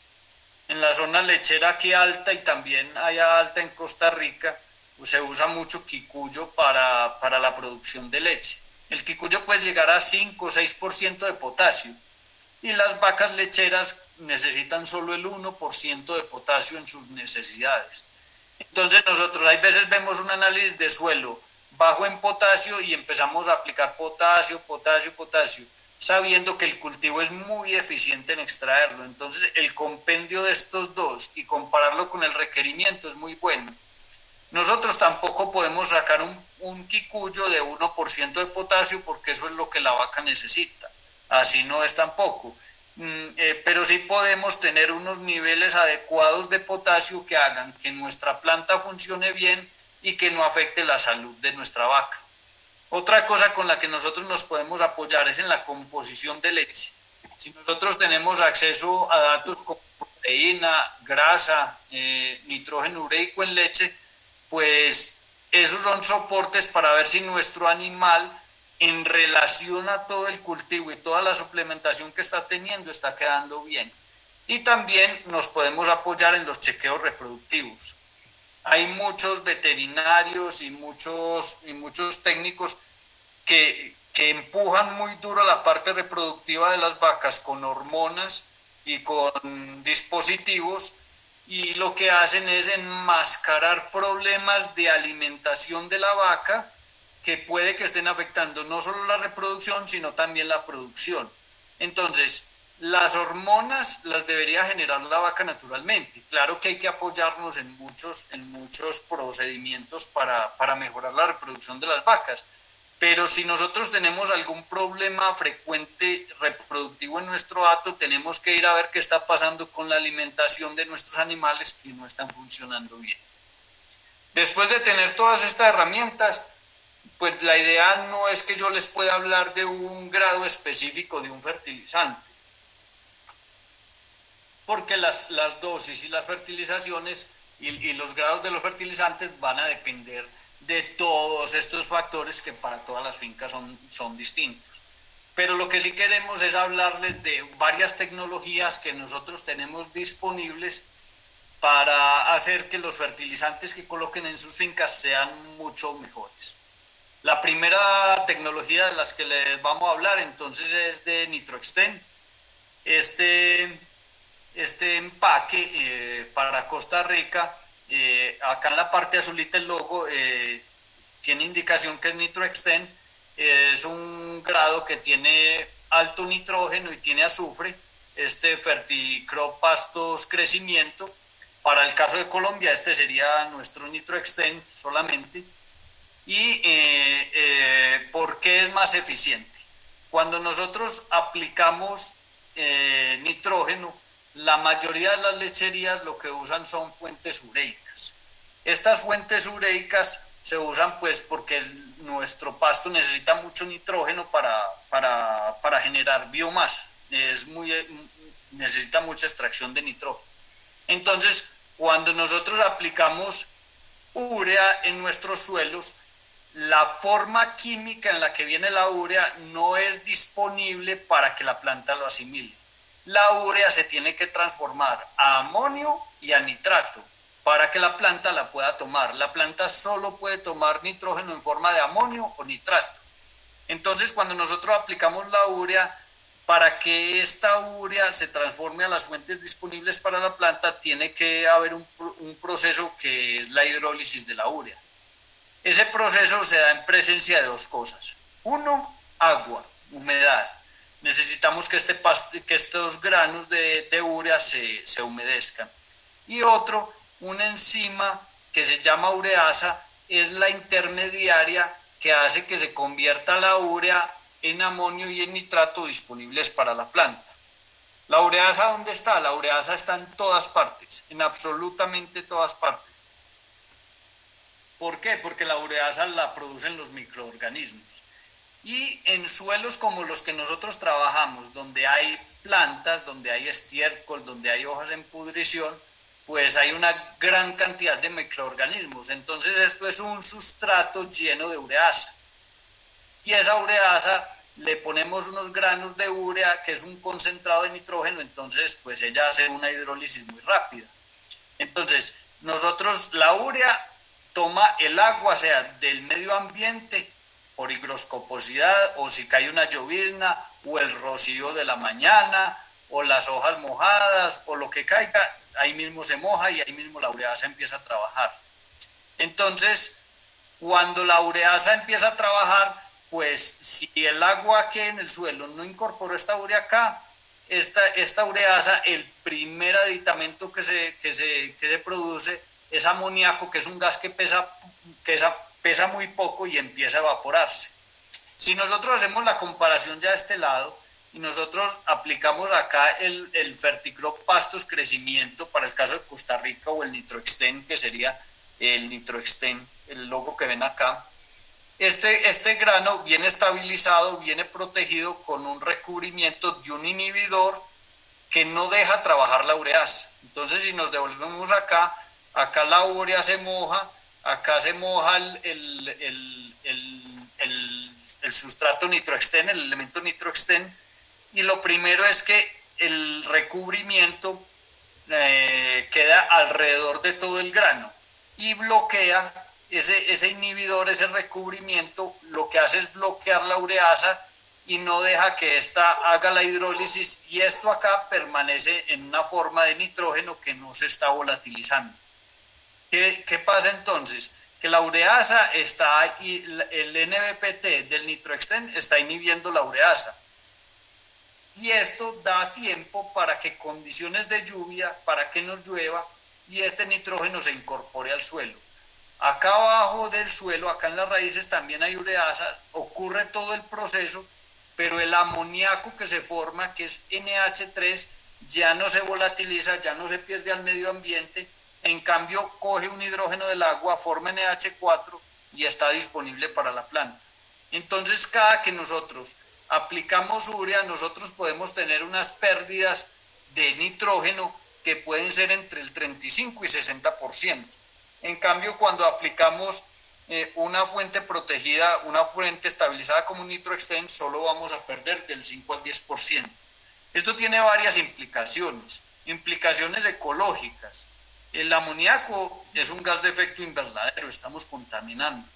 En la zona lechera aquí alta y también allá alta en Costa Rica, pues se usa mucho quicuyo para la producción de leche. El quicuyo puede llegar a 5 o 6% de potasio y las vacas lecheras necesitan solo el 1% de potasio en sus necesidades. Entonces nosotros hay veces vemos un análisis de suelo bajo en potasio y empezamos a aplicar potasio, potasio, potasio, sabiendo que el cultivo es muy eficiente en extraerlo. Entonces el compendio de estos dos y compararlo con el requerimiento es muy bueno. Nosotros tampoco podemos sacar un quicuyo de 1% de potasio porque eso es lo que la vaca necesita. Así no es tampoco. Pero sí podemos tener unos niveles adecuados de potasio que hagan que nuestra planta funcione bien y que no afecte la salud de nuestra vaca. Otra cosa con la que nosotros nos podemos apoyar es en la composición de leche. Si nosotros tenemos acceso a datos como proteína, grasa, nitrógeno ureico en leche, pues esos son soportes para ver si nuestro animal, en relación a todo el cultivo y toda la suplementación que está teniendo, está quedando bien. Y también nos podemos apoyar en los chequeos reproductivos. Hay muchos veterinarios y muchos técnicos que empujan muy duro la parte reproductiva de las vacas con hormonas y con dispositivos, y lo que hacen es enmascarar problemas de alimentación de la vaca que puede que estén afectando no solo la reproducción, sino también la producción. Entonces, las hormonas las debería generar la vaca naturalmente. Claro que hay que apoyarnos en muchos procedimientos para mejorar la reproducción de las vacas. Pero si nosotros tenemos algún problema frecuente reproductivo en nuestro hato, tenemos que ir a ver qué está pasando con la alimentación de nuestros animales que no están funcionando bien. Después de tener todas estas herramientas, pues la idea no es que yo les pueda hablar de un grado específico de un fertilizante, porque las dosis y las fertilizaciones y los grados de los fertilizantes van a depender de todos estos factores que para todas las fincas son distintos. Pero lo que sí queremos es hablarles de varias tecnologías que nosotros tenemos disponibles para hacer que los fertilizantes que coloquen en sus fincas sean mucho mejores. La primera tecnología de las que les vamos a hablar entonces es de NitroXtend. Este empaque para Costa Rica, acá en la parte azulita el logo tiene indicación que es NitroXtend. Es un grado que tiene alto nitrógeno y tiene azufre. Ferticrop Pastos Crecimiento. Para el caso de Colombia, este sería nuestro NitroXtend solamente. ¿Y por qué es más eficiente? Cuando nosotros aplicamos nitrógeno, la mayoría de las lecherías lo que usan son fuentes ureicas. Estas fuentes ureicas se usan pues porque nuestro pasto necesita mucho nitrógeno para generar biomasa, necesita mucha extracción de nitrógeno. Entonces, cuando nosotros aplicamos urea en nuestros suelos, la forma química en la que viene la urea no es disponible para que la planta lo asimile. La urea se tiene que transformar a amonio y a nitrato para que la planta la pueda tomar. La planta solo puede tomar nitrógeno en forma de amonio o nitrato. Entonces, cuando nosotros aplicamos la urea, para que esta urea se transforme a las fuentes disponibles para la planta, tiene que haber un proceso que es la hidrólisis de la urea. Ese proceso se da en presencia de dos cosas. Uno, agua, humedad. Necesitamos que estos granos de urea se humedezcan. Y otro, una enzima que se llama ureasa, es la intermediaria que hace que se convierta la urea en amonio y en nitrato disponibles para la planta. ¿La ureasa dónde está? La ureasa está en todas partes, en absolutamente todas partes. ¿Por qué? Porque la ureasa la producen los microorganismos. Y en suelos como los que nosotros trabajamos, donde hay plantas, donde hay estiércol, donde hay hojas en pudrición, pues hay una gran cantidad de microorganismos. Entonces esto es un sustrato lleno de ureasa. Y esa ureasa le ponemos unos granos de urea, que es un concentrado de nitrógeno, entonces pues ella hace una hidrólisis muy rápida. Entonces nosotros, la urea toma el agua, sea del medio ambiente, por higroscoposidad, o si cae una llovizna, o el rocío de la mañana, o las hojas mojadas, o lo que caiga, ahí mismo se moja y ahí mismo la ureasa empieza a trabajar. Entonces, cuando la ureasa empieza a trabajar, pues si el agua que en el suelo no incorporó esta urea acá, esta ureasa, el primer aditamento que se produce es amoníaco, que es un gas que pesa muy poco y empieza a evaporarse. Si nosotros hacemos la comparación ya de este lado y nosotros aplicamos acá el Ferticrop Pastos Crecimiento para el caso de Costa Rica, o el Nitroexten, que sería el Nitroexten, el logo que ven acá, este grano viene estabilizado, viene protegido con un recubrimiento de un inhibidor que no deja trabajar la ureasa. Entonces, si nos devolvemos acá la urea se moja, acá se moja el sustrato nitroexten, el elemento nitroexten, y lo primero es que el recubrimiento queda alrededor de todo el grano y bloquea ese inhibidor, ese recubrimiento, lo que hace es bloquear la ureasa y no deja que ésta haga la hidrólisis, y esto acá permanece en una forma de nitrógeno que no se está volatilizando. ¿Qué pasa entonces? Que la ureasa está, el NBPT del nitroexten está inhibiendo la ureasa. Y esto da tiempo para que condiciones de lluvia, para que nos llueva y este nitrógeno se incorpore al suelo. Acá abajo del suelo, acá en las raíces también hay ureasa, ocurre todo el proceso, pero el amoníaco que se forma, que es NH3, ya no se volatiliza, ya no se pierde al medio ambiente. En cambio, coge un hidrógeno del agua, forma NH4 y está disponible para la planta. Entonces, cada que nosotros aplicamos urea, nosotros podemos tener unas pérdidas de nitrógeno que pueden ser entre el 35 y 60%. En cambio, cuando aplicamos una fuente protegida, una fuente estabilizada como un nitroexten, solo vamos a perder del 5 al 10%. Esto tiene varias implicaciones ecológicas. El amoníaco es un gas de efecto invernadero, estamos contaminando.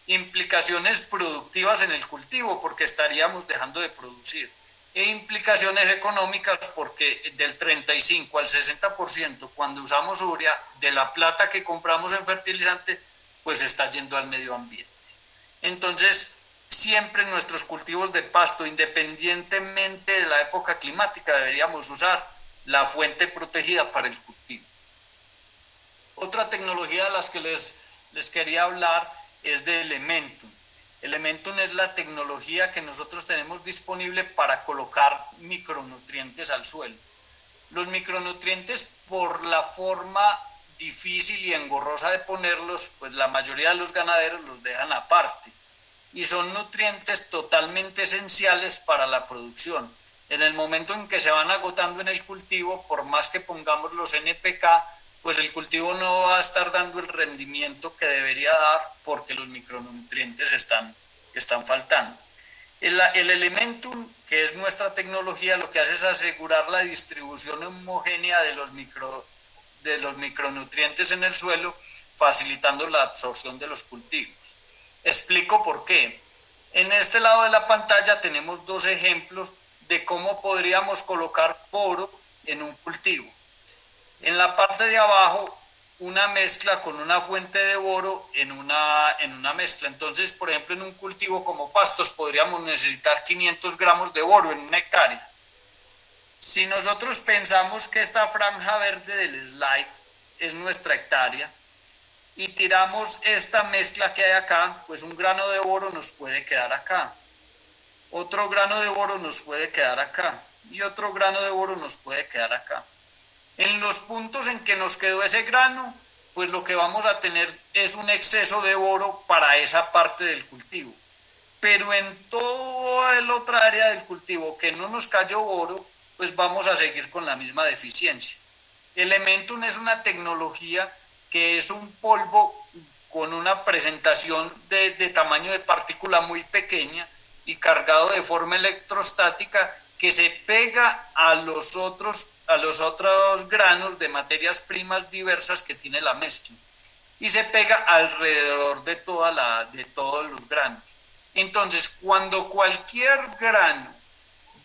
Implicaciones productivas en el cultivo, porque estaríamos dejando de producir. E implicaciones económicas, porque del 35 al 60% cuando usamos urea de la plata que compramos en fertilizante, pues está yendo al medio ambiente. Entonces, siempre en nuestros cultivos de pasto, independientemente de la época climática, deberíamos usar la fuente protegida para el cultivo. Otra tecnología de las que les quería hablar es de Elementum. Elementum es la tecnología que nosotros tenemos disponible para colocar micronutrientes al suelo. Los micronutrientes, por la forma difícil y engorrosa de ponerlos, pues la mayoría de los ganaderos los dejan aparte. Y son nutrientes totalmente esenciales para la producción. En el momento en que se van agotando en el cultivo, por más que pongamos los NPK, pues el cultivo no va a estar dando el rendimiento que debería dar porque los micronutrientes están faltando. El Elementum, que es nuestra tecnología, lo que hace es asegurar la distribución homogénea de los micronutrientes en el suelo, facilitando la absorción de los cultivos. Explico por qué. En este lado de la pantalla tenemos dos ejemplos de cómo podríamos colocar boro en un cultivo. En la parte de abajo, una mezcla con una fuente de boro en una mezcla. Entonces, por ejemplo, en un cultivo como pastos podríamos necesitar 500 gramos de boro en una hectárea. Si nosotros pensamos que esta franja verde del slide es nuestra hectárea y tiramos esta mezcla que hay acá, pues un grano de boro nos puede quedar acá. Otro grano de boro nos puede quedar acá. Y otro grano de boro nos puede quedar acá. En los puntos en que nos quedó ese grano, pues lo que vamos a tener es un exceso de boro para esa parte del cultivo. Pero en toda la otra área del cultivo que no nos cayó boro, pues vamos a seguir con la misma deficiencia. Elementum es una tecnología que es un polvo con una presentación de tamaño de partícula muy pequeña y cargado de forma electrostática que se pega a los otros granos de materias primas diversas que tiene la mezcla y se pega alrededor de todos los granos. Entonces, cuando cualquier grano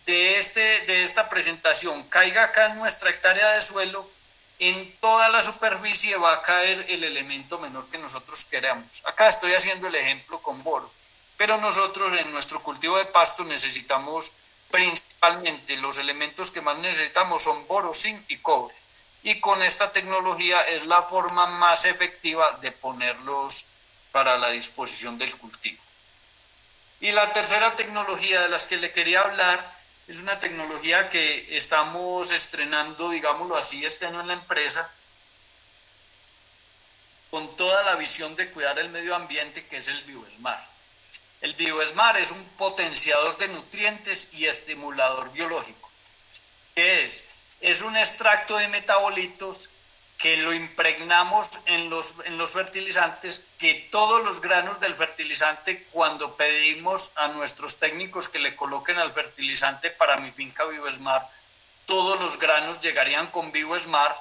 de esta presentación caiga acá en nuestra hectárea de suelo, en toda la superficie va a caer el elemento menor que nosotros queramos. Acá estoy haciendo el ejemplo con boro, pero nosotros en nuestro cultivo de pasto necesitamos principalmente los elementos que más necesitamos son boro, zinc y cobre. Y con esta tecnología es la forma más efectiva de ponerlos para la disposición del cultivo. Y la tercera tecnología de las que le quería hablar es una tecnología que estamos estrenando, digámoslo así, este año en la empresa, con toda la visión de cuidar el medio ambiente, que es el BioSmart. El BioSmart es un potenciador de nutrientes y estimulador biológico. ¿Qué es? Es un extracto de metabolitos que lo impregnamos en los fertilizantes, que todos los granos del fertilizante, cuando pedimos a nuestros técnicos que le coloquen al fertilizante para mi finca BioSmart, todos los granos llegarían con BioSmart.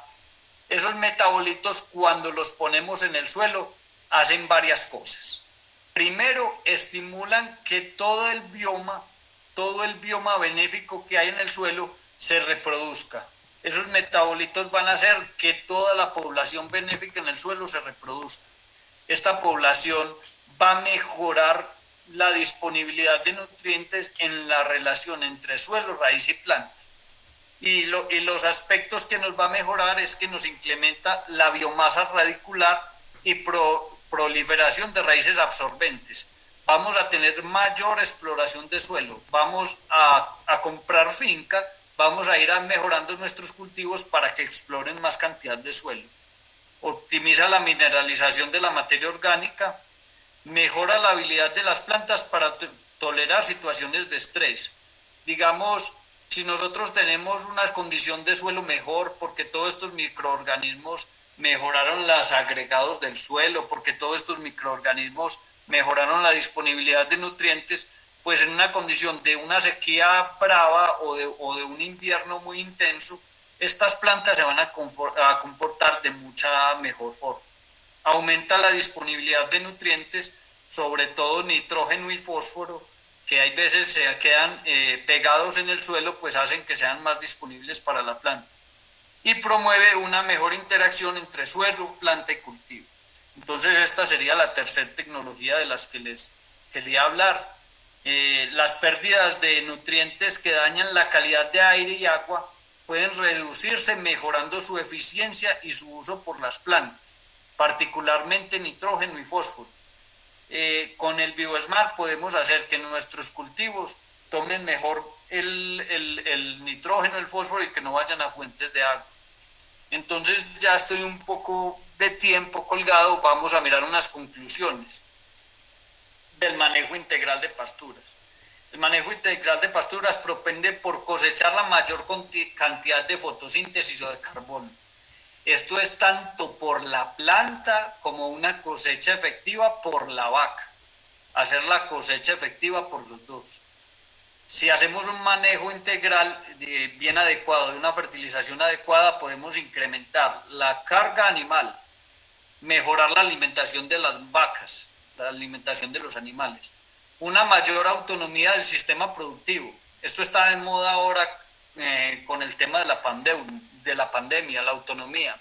Esos metabolitos, cuando los ponemos en el suelo, hacen varias cosas. Primero, estimulan que todo el bioma benéfico que hay en el suelo se reproduzca. Esos metabolitos van a hacer que toda la población benéfica en el suelo se reproduzca. Esta población va a mejorar la disponibilidad de nutrientes en la relación entre suelo, raíz y planta. Y los aspectos que nos va a mejorar es que nos incrementa la biomasa radicular y proliferación de raíces absorbentes. Vamos a tener mayor exploración de suelo, vamos a comprar finca, vamos a ir mejorando nuestros cultivos para que exploren más cantidad de suelo. Optimiza la mineralización de la materia orgánica, mejora la habilidad de las plantas para tolerar situaciones de estrés. Digamos, si nosotros tenemos una condición de suelo mejor porque todos estos microorganismos mejoraron los agregados del suelo, porque todos estos microorganismos mejoraron la disponibilidad de nutrientes, pues en una condición de una sequía brava o de un invierno muy intenso, estas plantas se van a comportar de mucha mejor forma. Aumenta la disponibilidad de nutrientes, sobre todo nitrógeno y fósforo, que hay veces se quedan pegados en el suelo, pues hacen que sean más disponibles para la planta. Y promueve una mejor interacción entre suelo, planta y cultivo. Entonces esta sería la tercera tecnología de las que les quería hablar. Las pérdidas de nutrientes que dañan la calidad de aire y agua pueden reducirse mejorando su eficiencia y su uso por las plantas, particularmente nitrógeno y fósforo. Con el BioSmart podemos hacer que nuestros cultivos tomen mejor el nitrógeno, el fósforo y que no vayan a fuentes de agua. Entonces ya estoy un poco de tiempo colgado, vamos a mirar unas conclusiones del manejo integral de pasturas. El manejo integral de pasturas propende por cosechar la mayor cantidad de fotosíntesis o de carbono. Esto es tanto por la planta como una cosecha efectiva por la vaca. Hacer la cosecha efectiva por los dos. Si hacemos un manejo integral bien adecuado, de una fertilización adecuada, podemos incrementar la carga animal, mejorar la alimentación de las vacas, la alimentación de los animales, una mayor autonomía del sistema productivo. Esto está en moda ahora con el tema de la pandemia, la autonomía.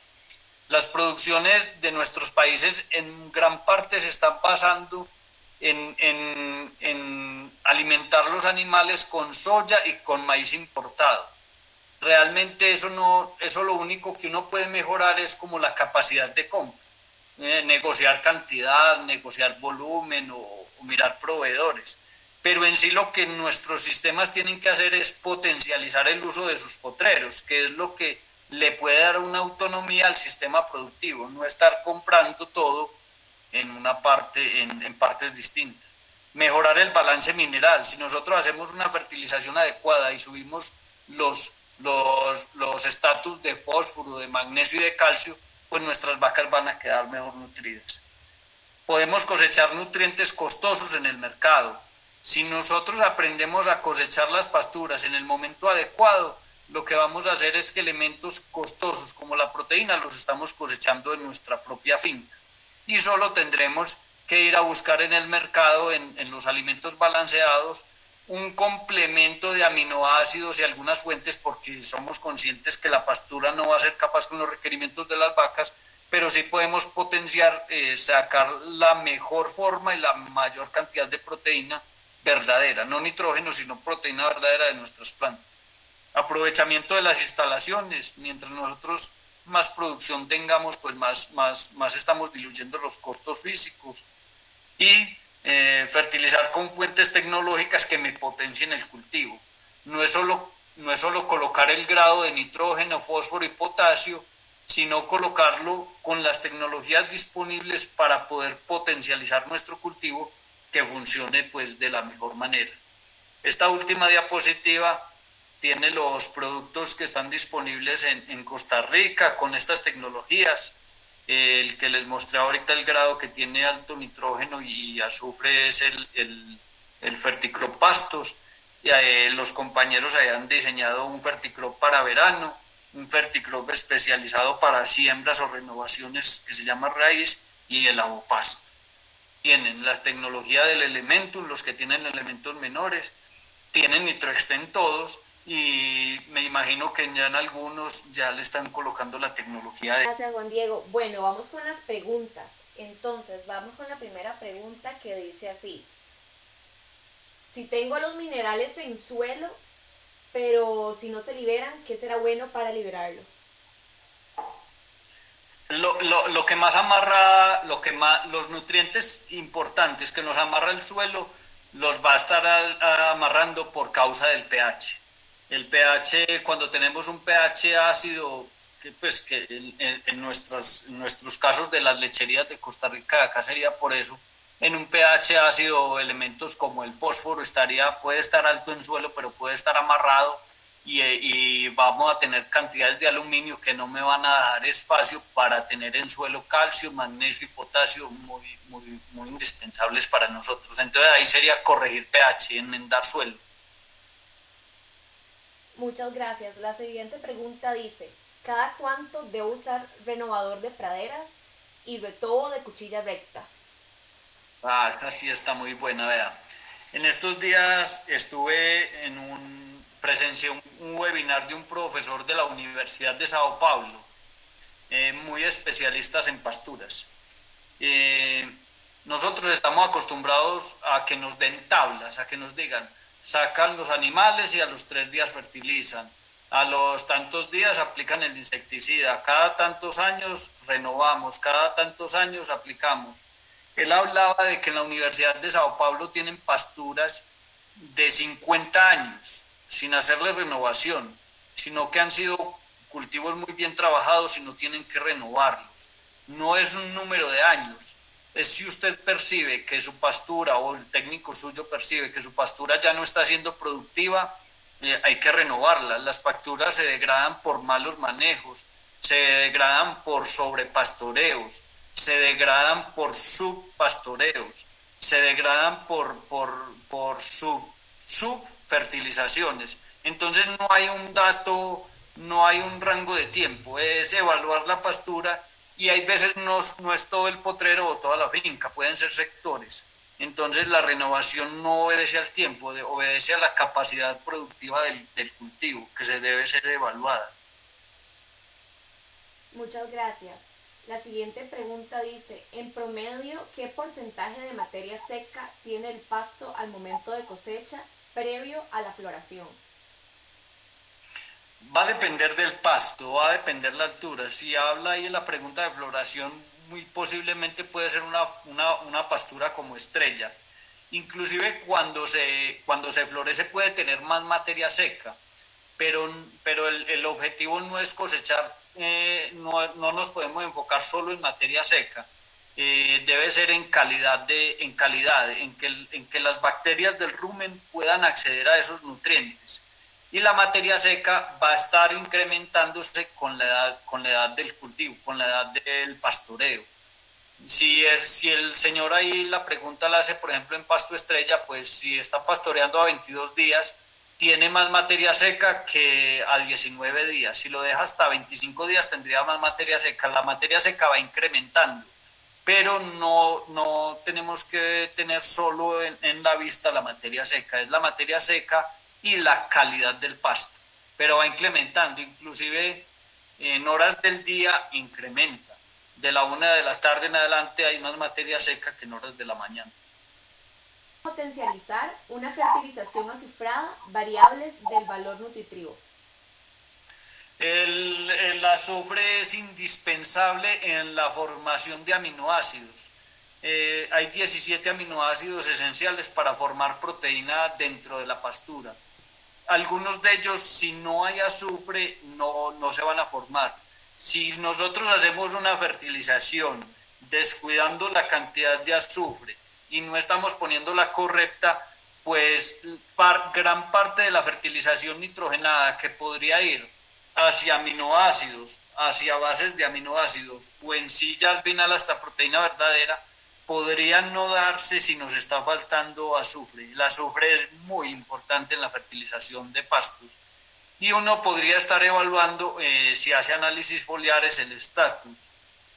Las producciones de nuestros países en gran parte se están basando en alimentar los animales con soya y con maíz importado. Realmente eso lo único que uno puede mejorar es como la capacidad de compra, negociar cantidad, negociar volumen o mirar proveedores. Pero en sí lo que nuestros sistemas tienen que hacer es potencializar el uso de sus potreros, que es lo que le puede dar una autonomía al sistema productivo, no estar comprando todo en una parte, en partes distintas. Mejorar el balance mineral. Si nosotros hacemos una fertilización adecuada y subimos los estatus de fósforo, de magnesio y de calcio, pues nuestras vacas van a quedar mejor nutridas. Podemos cosechar nutrientes costosos en el mercado. Si nosotros aprendemos a cosechar las pasturas en el momento adecuado, lo que vamos a hacer es que elementos costosos como la proteína los estamos cosechando en nuestra propia finca. Y solo tendremos que ir a buscar en el mercado, en los alimentos balanceados, un complemento de aminoácidos y algunas fuentes, porque somos conscientes que la pastura no va a ser capaz con los requerimientos de las vacas, pero sí podemos potenciar, sacar la mejor forma y la mayor cantidad de proteína verdadera, no nitrógeno, sino proteína verdadera de nuestras plantas. Aprovechamiento de las instalaciones, mientras nosotros más producción tengamos, pues más estamos diluyendo los costos físicos. Y fertilizar con fuentes tecnológicas que me potencien el cultivo. No es solo colocar el grado de nitrógeno, fósforo y potasio, sino colocarlo con las tecnologías disponibles para poder potencializar nuestro cultivo que funcione pues de la mejor manera. Esta última diapositiva tiene los productos que están disponibles en Costa Rica con estas tecnologías. El que les mostré ahorita, el grado que tiene alto nitrógeno y azufre, es el Ferticrop Pastos. Y, los compañeros hayan diseñado un Ferticrop para verano, un Ferticrop especializado para siembras o renovaciones que se llama raíz, y el Avopasto. Tienen la tecnología del Elementum, los que tienen elementos menores, tienen Nitroextend todos, y me imagino que ya en algunos ya le están colocando la tecnología de... Gracias, Juan Diego. Bueno, vamos con las preguntas. Entonces, vamos con la primera pregunta, que dice así: si tengo los minerales en suelo, pero si no se liberan, ¿qué será bueno para liberarlo? Lo que más amarra, los nutrientes importantes que nos amarra el suelo, los va a estar amarrando por causa del pH. El pH, cuando tenemos un pH ácido, que pues que en nuestros casos de las lecherías de Costa Rica, acá sería por eso, en un pH ácido, elementos como el fósforo puede estar alto en suelo, pero puede estar amarrado, y vamos a tener cantidades de aluminio que no me van a dejar espacio para tener en suelo calcio, magnesio y potasio muy indispensables para nosotros. Entonces ahí sería corregir pH, enmendar suelo. Muchas gracias. La siguiente pregunta dice: ¿cada cuánto debo usar renovador de praderas y retobo de cuchilla recta? Ah, esta sí está muy buena, vea. En estos días presencié un webinar de un profesor de la Universidad de Sao Paulo, muy especialistas en pasturas. Eh, Nosotros estamos acostumbrados a que nos den tablas, a que nos digan, sacan los animales y a los 3 días fertilizan, a los tantos días aplican el insecticida, cada tantos años renovamos, cada tantos años aplicamos. Él hablaba de que en la Universidad de Sao Paulo tienen pasturas de 50 años sin hacerle renovación, sino que han sido cultivos muy bien trabajados y no tienen que renovarlos. No es un número de años, es si usted percibe que su pastura o el técnico suyo percibe que su pastura ya no está siendo productiva, hay que renovarla. Las pasturas se degradan por malos manejos, se degradan por sobrepastoreos, se degradan por subpastoreos, se degradan por subfertilizaciones. Entonces no hay un dato, no hay un rango de tiempo, es evaluar la pastura y hay veces no es todo el potrero o toda la finca, pueden ser sectores. Entonces la renovación no obedece al tiempo, obedece a la capacidad productiva del cultivo, que se debe ser evaluada. Muchas gracias. La siguiente pregunta dice, en promedio, ¿qué porcentaje de materia seca tiene el pasto al momento de cosecha previo a la floración? Va a depender del pasto, va a depender la altura. Si habla ahí en la pregunta de floración, muy posiblemente puede ser una pastura como estrella. Inclusive cuando se florece puede tener más materia seca, pero el objetivo no es cosechar, no nos podemos enfocar solo en materia seca. Debe ser en que las bacterias del rumen puedan acceder a esos nutrientes y la materia seca va a estar incrementándose con la edad del cultivo, con la edad del pastoreo. Si el señor ahí la pregunta la hace, por ejemplo, en pasto estrella, pues si está pastoreando a 22 días, tiene más materia seca que a 19 días. Si lo deja hasta 25 días, tendría más materia seca. La materia seca va incrementando, pero no tenemos que tener solo en la vista la materia seca. Es la materia seca y la calidad del pasto, pero va incrementando, inclusive en horas del día incrementa. De la 1 de la tarde en adelante hay más materia seca que en horas de la mañana. Potencializar una fertilización azufrada, variables del valor nutritivo. El azufre es indispensable en la formación de aminoácidos. Hay 17 aminoácidos esenciales para formar proteína dentro de la pastura. Algunos de ellos, si no hay azufre, no se van a formar. Si nosotros hacemos una fertilización descuidando la cantidad de azufre y no estamos poniendo la correcta, pues gran parte de la fertilización nitrogenada que podría ir hacia aminoácidos, hacia bases de aminoácidos o en sí ya al final hasta proteína verdadera, podría no darse si nos está faltando azufre. El azufre es muy importante en la fertilización de pastos y uno podría estar evaluando si hace análisis foliares el estatus.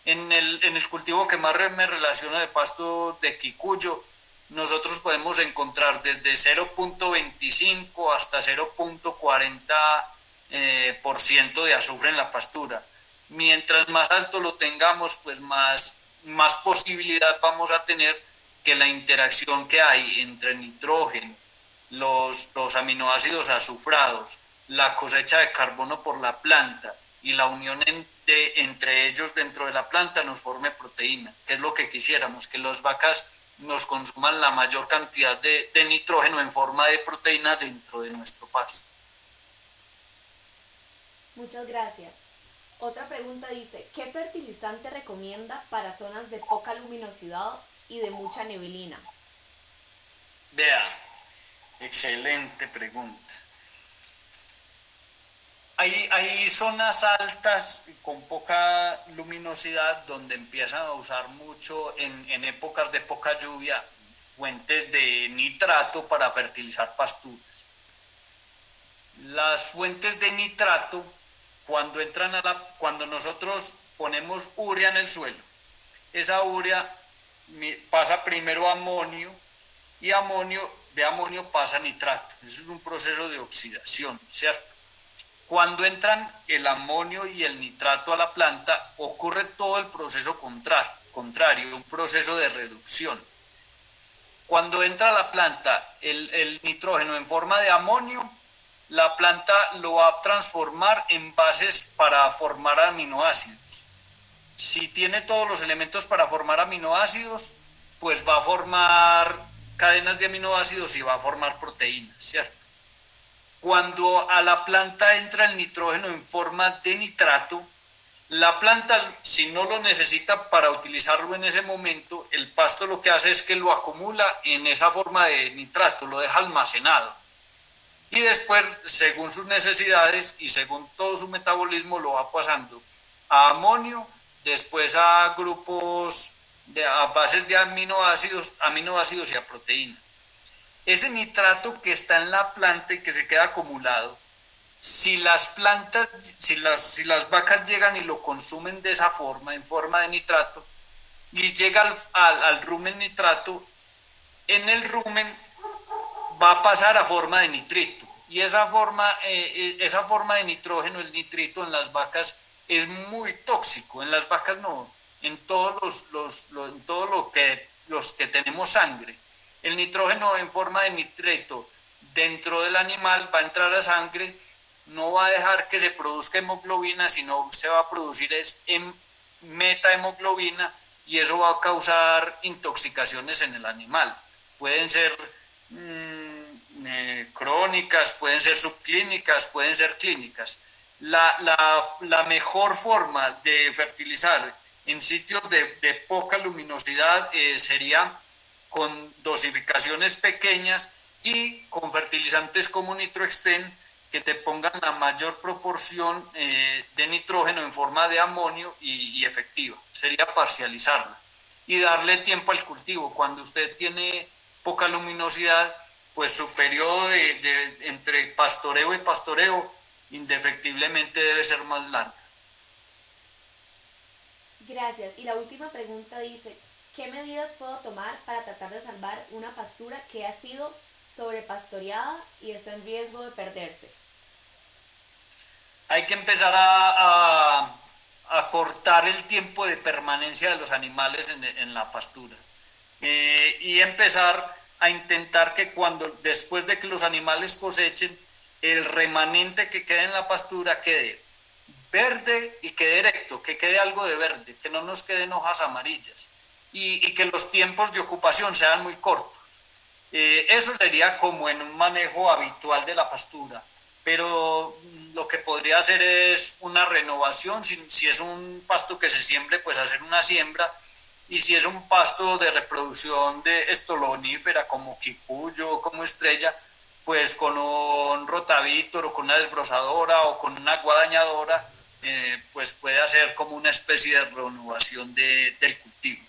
En el cultivo que más me relaciona de pasto de Quicuyo, nosotros podemos encontrar desde 0.25 hasta 0.40% de azufre en la pastura. Mientras más alto lo tengamos, pues más posibilidad vamos a tener que la interacción que hay entre nitrógeno, los aminoácidos azufrados, la cosecha de carbono por la planta y la unión entre ellos dentro de la planta nos forme proteína, que es lo que quisiéramos, que las vacas nos consuman la mayor cantidad de nitrógeno en forma de proteína dentro de nuestro pasto. Muchas gracias. Otra pregunta dice, ¿qué fertilizante recomienda para zonas de poca luminosidad y de mucha neblina? Vea, excelente pregunta. Hay zonas altas con poca luminosidad donde empiezan a usar mucho en épocas de poca lluvia fuentes de nitrato para fertilizar pasturas. Las fuentes de nitrato, cuando nosotros ponemos urea en el suelo, esa urea pasa primero a amonio y de amonio pasa a nitrato. Eso es un proceso de oxidación, ¿cierto? Cuando entran el amonio y el nitrato a la planta, ocurre todo el proceso contrario, un proceso de reducción. Cuando entra a la planta el nitrógeno en forma de amonio, la planta lo va a transformar en bases para formar aminoácidos. Si tiene todos los elementos para formar aminoácidos, pues va a formar cadenas de aminoácidos y va a formar proteínas, ¿cierto? Cuando a la planta entra el nitrógeno en forma de nitrato, la planta, si no lo necesita para utilizarlo en ese momento, el pasto lo que hace es que lo acumula en esa forma de nitrato, lo deja almacenado. Y después, según sus necesidades y según todo su metabolismo, lo va pasando a amonio, después a grupos, a bases de aminoácidos y a proteína. Ese nitrato que está en la planta y que se queda acumulado, si las vacas llegan y lo consumen de esa forma, en forma de nitrato, y llega al rumen nitrato, en el rumen va a pasar a forma de nitrito. Y esa forma de nitrógeno, el nitrito en las vacas es muy tóxico. En las vacas no, en todos en todo los que tenemos sangre. El nitrógeno en forma de nitrito dentro del animal va a entrar a sangre, no va a dejar que se produzca hemoglobina, sino se va a producir metahemoglobina y eso va a causar intoxicaciones en el animal. Pueden ser crónicas, pueden ser subclínicas, pueden ser clínicas. La mejor forma de fertilizar en sitios de poca luminosidad sería con dosificaciones pequeñas y con fertilizantes como nitroexten que te pongan la mayor proporción de nitrógeno en forma de amonio y efectiva. Sería parcializarla y darle tiempo al cultivo. Cuando usted tiene poca luminosidad, pues su periodo entre pastoreo y pastoreo indefectiblemente debe ser más largo. Gracias. Y la última pregunta dice, ¿qué medidas puedo tomar para tratar de salvar una pastura que ha sido sobrepastoreada y está en riesgo de perderse? Hay que empezar a cortar el tiempo de permanencia de los animales en la pastura y empezar a intentar que después de que los animales cosechen, el remanente que quede en la pastura quede verde y quede erecto, que quede algo de verde, que no nos queden hojas amarillas y que los tiempos de ocupación sean muy cortos. Eso sería como en un manejo habitual de la pastura, pero lo que podría hacer es una renovación, si es un pasto que se siembre, pues hacer una siembra, y si es un pasto de reproducción de estolonífera como quicuyo, como estrella, pues con un rotavítor o con una desbrozadora o con una guadañadora, pues puede hacer como una especie de renovación del cultivo.